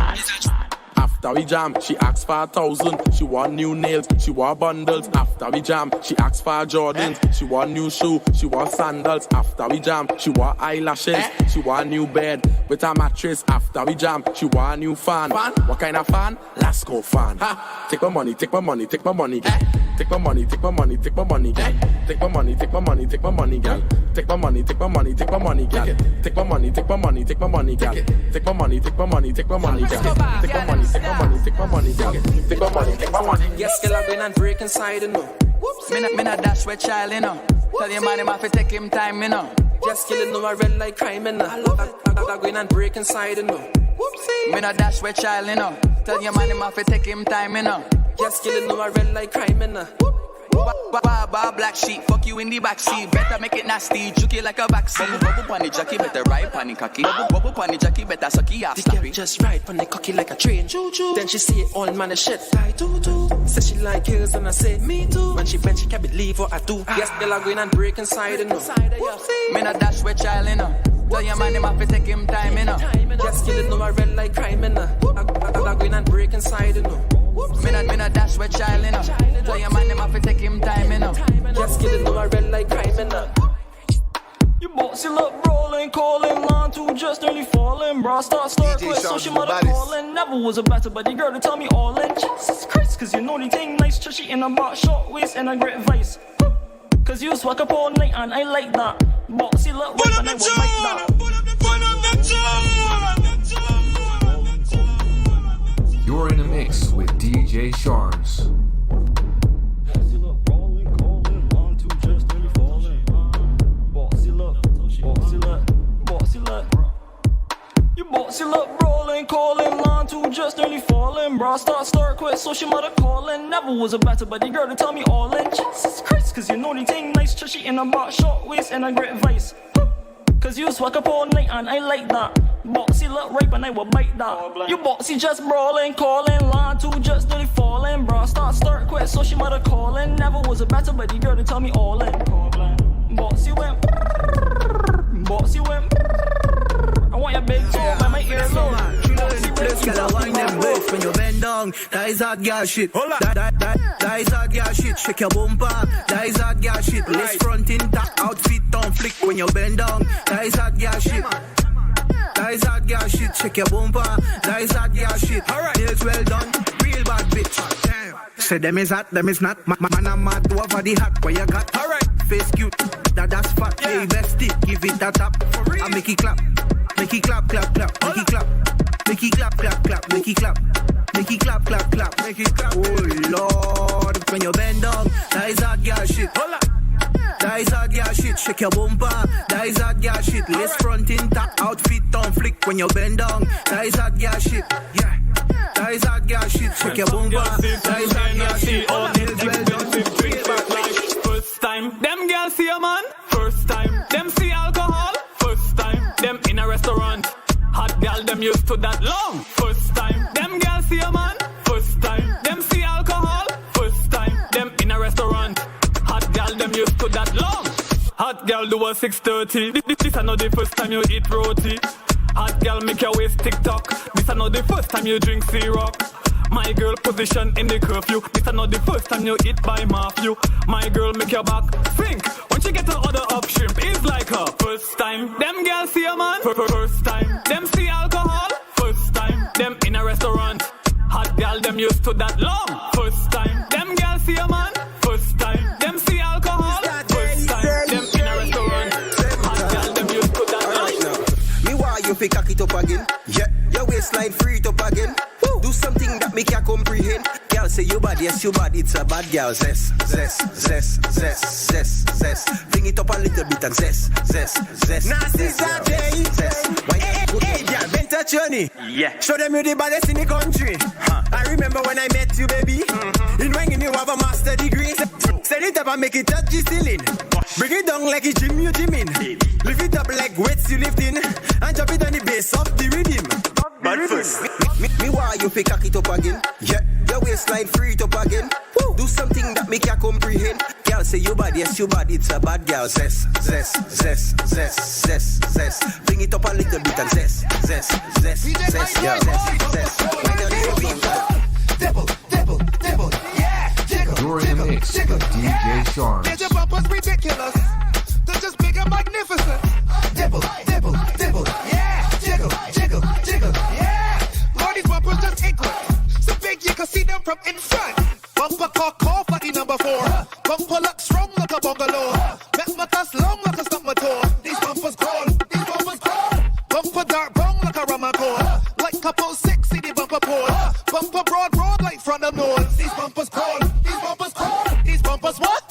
After we jam, she asked for 1,000. She want new nails, she want bundles. After we jam, she asked for Jordans. She want new shoe, she want sandals. After we jam, she want eyelashes. She want new bed with a mattress. After we jam, she want new fan. What kind of fan? Let's go fan. Ha! Take my money, take my money, take my money. Take my money, take my money, take my money. Take my money, take my money, take my money, girl. Take my money, take my money, take my money, girl. Take my money, take my money, take my money, girl. Take my money, take my money, take my money, girl. Take my money, take my money, take my money, girl. Take my money, take my money. Yes, girl, I've been and break inside, you know. Me not dash with child, you know. Tell your man him have to take him time, you know. Just killing no, I red like crime, you know. I going and break inside, you know. Me not dash with child, you know. Tell your man him have to take him time, you know. Just killing no, I red like crime, you know. Black sheep, fuck you in the backseat. Better make it nasty, juke it like a backseat. Bubble pon the jockey, better ride pon the cocky. Bubble pon the jockey, better suck it off. The girl just ride pon the cocky like a train. Choo-choo. Then she see it all man a shit. I do. Says she like hills and I say me too. When she bend she can't believe what I do. Yes, girl I going and break inside, you know. Me not dash with child, you know. Tell your man him have to take him time, you know. Just killing no, I red like crime, you know. I going and break inside, you know. Me not dash with child, you know. Tell your man him have to take him time, you know. Just killing no, I red like crime, you know. You bossy look rolling, calling, line two just nearly falling. Bra start quick, so she mother calling. Never was a better buddy girl to tell me all in. Jesus Christ, cause you know the thing nice, chushy in a box, short waist and a great vice. Cause you swag up all night and I like that. Bossy look right and I will like that. You're in a mix with DJ Sharms. You bossy look rolling, calling, line two just nearly falling. Bra start quick, so she mother calling. Never was a better buddy girl to tell me all in. Jesus Christ, cause you know the thing nice, chushy in a box, short waist and a great vice. Cause you swag up all night and I like that. Boxy look right and I will bite that. You boxy just brawling, calling, line two just nearly falling. Bra start quick, so she mother calling. Never was a better buddy girl to tell me all in. Boxy went. I want your big toe by my earlobe. Plus, girl, I wind them both when you bend down. That is hot girl shit. That is hot girl shit. Shake your bumper. That is hot girl shit. Lace front intact, outfit on flick when you bend down. That is hot girl shit. That is hot girl shit. Shake your bumper. That is hot girl shit. Nails well done. Real bad bitch. Say them is hot, them is not. Man, I'm mad over the hat. What you got? Alright. Face cute. That's fat. Hey, bestie. Give it a tap. I make it clap. Make it clap, clap, clap. Make it clap. Make it clap, clap, clap. Make it clap. Make it clap, clap, clap. Make it clap. Oh Lord, when you bend down, that is hot girl shit. That is hot girl shit. Shake your bumper. That is hot girl shit. Lace front intact, outfit on flick when you bend down. That is hot girl shit. Yeah. That is hot girl shit. Shake your bumper. That is hot girl shit. First time, them girls see a man. First time, them see alcohol. First time, them in a restaurant. Hot girl, them used to that long. First time, them girls see a man. First time, them see alcohol. First time, them in a restaurant. Hot girl, them used to that long. Hot girl do a 6:30. This I know the first time you eat roti. Hot girl make your waist tick-tock. This I know the first time you drink syrup. My girl position in the curfew. This I know the first time you eat by Matthew. My girl make your back sink. When she get to order up shrimp, it's like her first time. Them girls see a man. First time. Them see alcohol. First time. Them in a restaurant. Hot girl, them used to that long. First time. Them girls see a man. First time. Them see alcohol. First time. Them in a restaurant. Hot girl, them used to that long. Me why you fi cock it up again? Yeah. Your waistline free it up again. Do something that me can comprehend. Girl say you bad, yes you bad. It's a bad girl. Zest. Bring it up a little bit and zest. Nasty Saturday. Hey, girl, been to journey. Yeah. Show them you the baddest in the country. I remember when I met you, baby. In when you have a master degree. Set it up and make it touch the ceiling. Bring it down like a gym you gym in. Lift it up like weights you lift in. And drop it on the bass of the rhythm. But first, me why you fi cock it up again? Yeah, your waistline free it up again. Do something that me can comprehend. Girl say you bad, yes you bad. It's a bad girl. Zest. Bring it up a little bit and zest. Yeah, zest. Dibble. Yeah, jiggle. You're in the mix with DJ Sharms. Get your bumpers ridiculous. They're just big and magnificent. Dibble. Yeah, jiggle. Yeah, all these bumpers just inkle. So big you can see them from in front. Bumper call for the number 4. Bumper look strong like a bungalow. Make my cast long like a stump motor. These bumpers call. Bumper dark bong like a rama core. Like couple 6 in the bumper pole. Bumper broad like front of nose. These bumpers call. These bumpers what?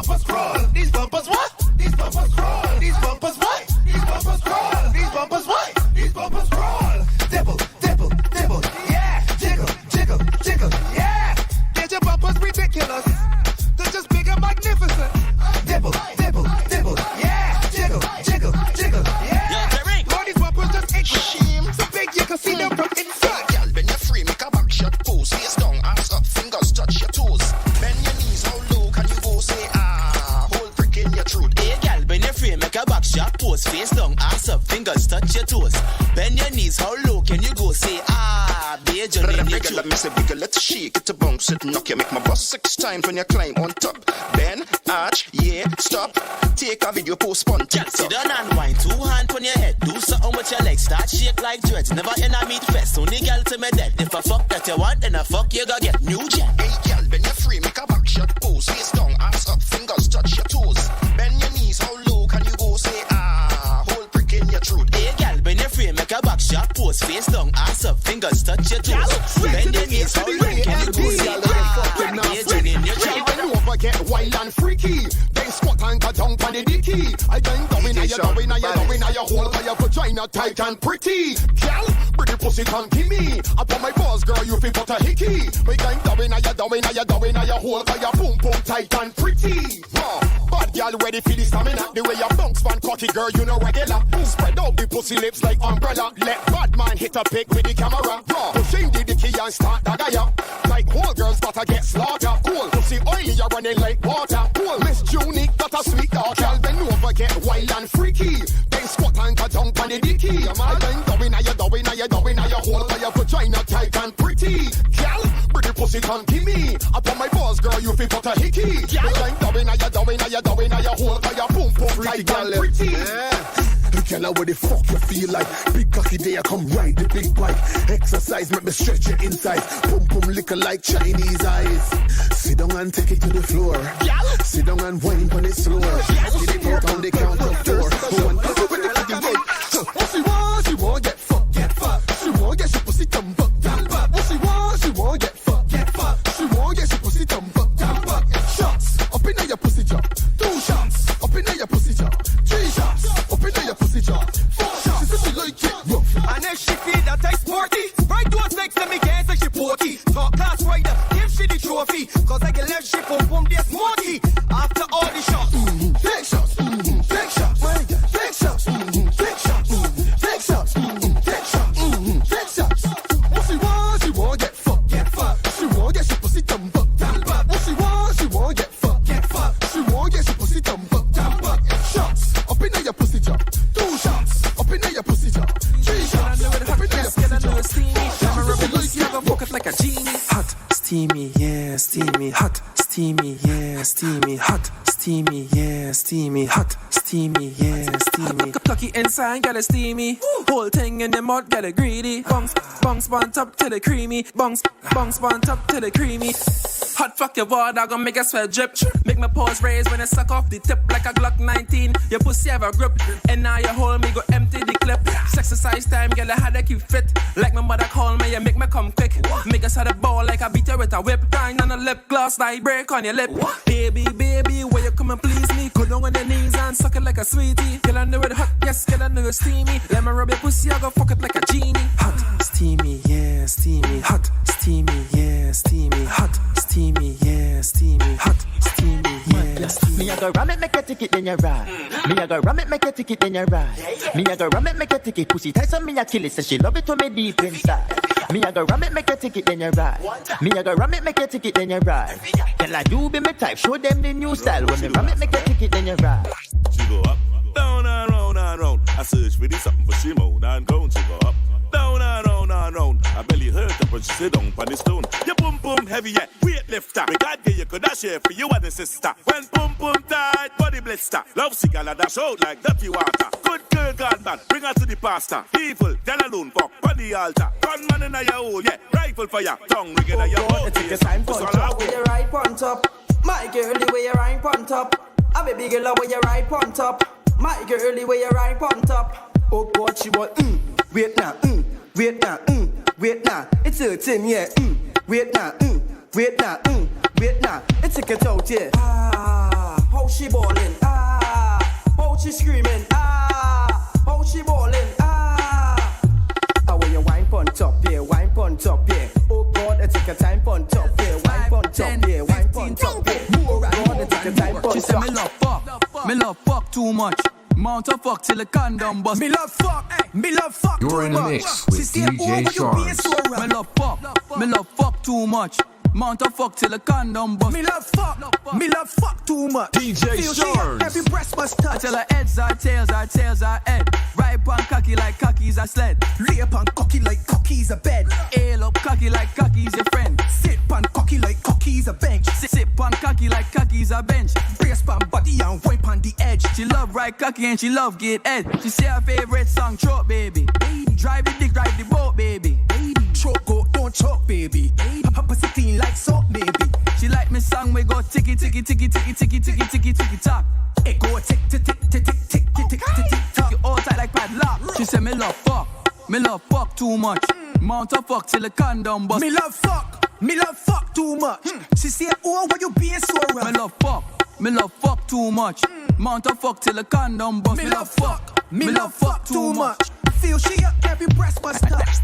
bumpers crawl. These bumpers what? These bumpers crawl. These bumpers what? These bumpers crawl. These bumpers what? These bumpers crawl. Dibble, dibble, dibble, yeah. Jiggle, jiggle, jiggle, yeah. Get your bumpers ridiculous. They're just big and magnificent. Dibble, dibble, dibble, yeah. Jiggle, jiggle, jiggle, yeah. All these bumpers just extreme. So big you can see them from inside. Girl, when you're free, make a back shot pose. Face down, ass up, fingers touch your toes. Bend your knees, how low can you go? Say whole prick in your throat. Hey girl, when you're free, make a back shot pose. Face down, ass up, fingers touch your toes. Bend your knees, how low can you go? Say bitch, your name, your throat. Let me say bigger, let's shake it to bounce it, knock you, make my bust 6 times when you climb on top. Bend, arch, yeah, stop. Take a video, post on TikTok. Sit down and wind 2 hands on your head. Do something with your legs, start shake like dreads. Never in a meat fest, only girl to me dead. If I fuck that you want, then I fuck you, go get new jet. Hey girl, when you're free, make a back shot pose. Face down, ass up, fingers touch your toes. Bend your knees, how low can you go? Say whole prick in your throat. Hey girl, when you're free, make a back shot pose. Face down, ass up, fingers touch your toes. Bend your knees, how low can you go? Say bitch, your name, your throat. Bend over, get wild and freaky. Then squat and go down on the dicky. I bend down in your down in your hole, by your vagina tight and pretty. Girl, pretty pussy come to me. Upon my balls, girl, you feel but a hickey. We going down in your hole, by your boom boom tight and pretty. Bad girl ready for the stamina. The way you bounce van cocky, girl, you know regular. Spread out the pussy lips like umbrella. Let bad man hit a pic with the camera. Pushing the dicky and start the gaya. Like whole girls gotta get slaughtered. Cool, pussy oily, you're running like water. Cool, Miss Unique, got a sweet daughter. Girl, bend over, get wild and freaky. Then squat and go down on the dicky. I bend down in your hole, by your vagina tight and pretty. Girl, pretty pussy come to me. Upon my balls, girl, you feel but a hickey. Girl, bend down in your hole, by your boom boom tight and pretty. Girl, what the fuck you feel like? Big cocky day, I come ride the big bike. Exercise, make me stretch your inside. Boom boom liquor like Chinese eyes. Sit down and take it to the floor. Sit down and whine on it slower. Get it out on the count of 4. What she want, get fucked, get fucked. She want, get she pussy dumb buck, dumb buck. What she want, get fucked, get fucked. She want, get she pussy dumb buck, dumb buck. Shots up in your pussy jaw. 2 shots up in your pussy jaw. 3 shots up in your pussy jaw. 4 shots. She said she like it rough. And if she feel that I sporty, right those legs let me guess like she porky. Top class rider, give she the trophy. Cause I get left shit from boom this smarty. After all the shots, take shots, take shots, take shots, take shots, take shots, take shots, take shots. What she want, get fucked, get fucked. She want, get she pussy dumb buck, dumb buck. What she want, get fucked, get fucked. She want, get she pussy dumb buck, dumb buck. Shots up in your pussy jaw. 2 shots up in your pussy jaw. 3 shots up in your pussy jaw. Like a genie. Hot, steamy, yeah, steamy, hot, steamy, yeah, steamy, hot, steamy, yeah, steamy, hot, steamy, yeah, steamy. Cocky inside, get it steamy. Whole thing in the mud, get it greedy. Bungs, bungs, bun top to the creamy. Bungs, bungs, bun top to the creamy. Hot fuck your water, gonna make a sweat drip. Make my paws raise when I suck off the tip like a Glock 19. Your pussy have a grip, and now you hold me, go empty the clip. Exercise time, girl, I had to keep fit. Like my mother call me, you make me come quick. Make us had a ball like I beat her with a whip. Grind on a lip gloss, like break on your lip. Baby, baby, where you come and please me? Go down on your knees and suck it like a sweetie. Girl, I know it hot, yes, girl, I know it's steamy. Let me rub your pussy, I go fuck it like a genie. Hot, steamy, yeah, steamy. Hot, steamy, yeah, steamy. Hot, steamy, yeah, steamy. Hot, steamy, yeah, steamy. Me I go ram it, make a ticket, then you ride. Me I go ram it, make a ticket, then you ride. Me I go ram it, make a ticket, pussy tight, so me I kill it, so she love it to me deep inside. Me I go ram it, make a ticket, then you ride. Me I go ram it, make a ticket, then you ride. Girl, I do be my type, show them the new style. When me ram it, make a ticket, then you ride. She go up, down and round and round. I search for this something for she moan and go. She go up, down and round and round. I belly hurt her, but she sit down on the stone. You boom boom heavy, yeah, weight lifter. Me God give you could dash here for you and the sister. When boom boom tight, body blister. Love cigar dash out like dirty water. Good girl, God man, bring her to the pastor. People, tell alone, fuck, on the altar. Gunman in your hole, yeah, rifle for your tongue, ring in your mouth. Take your time, punch up, with your right on top. My girl, the way you right on top. I'm a big girl, where you right on top. My girl, the way you right on top. Oh God, she want, wait now, wait now, wait now. It's her thing, yeah, wait now, wait now, wait now. It's a get out, yeah. how she ballin', how she screaming, how she ballin', How when you wine pon top, yeah, wine pon top, yeah. Oh God, it take a time pon top, yeah, wine pon top, yeah, wine pon top, yeah. Oh God, it take a time pon top. She say me love fuck too much. Mount a fuck till the condom bust. Me love fuck You're in the mix with DJ Sharn. Me love fuck too much. Mount a fuck till the condom bust. Me love fuck too much. DJ Sharn. Every breast must touch. I tell her heads are tails are head. Right pan cocky like cocky's a sled. Lay pan cocky like cocky's a bed. Ail up cocky like cocky's your friend. Sit pan cocky like cocky's a bench. Sit pan cocky like cocky's a bench. Brace pan body and wipe on the edge. She love right cocky and she love get head. She say her favorite song, Truck Baby. Drive the dick, drive the boat, baby. Truck go, don't choke, baby. Her pussy clean like soap, baby. She like me song, we go ticky, ticky, ticky, ticky, ticky, ticky, ticky, ticky, tock. It go tick, tick, tick, tick, tick, tick, tick, tick, tick, tock. You all tight like padlock. She say me love fuck too much. Mount a fuck till the condom bust. Me love fuck too much. She say, oh, why you being so rough? Me love fuck too much. Mount a fuck till the condom bust. Me love fuck too much. Feel she up, every breast must touch.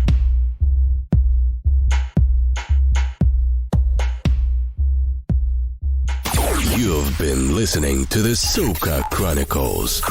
You've been listening to the Soca Chronicles.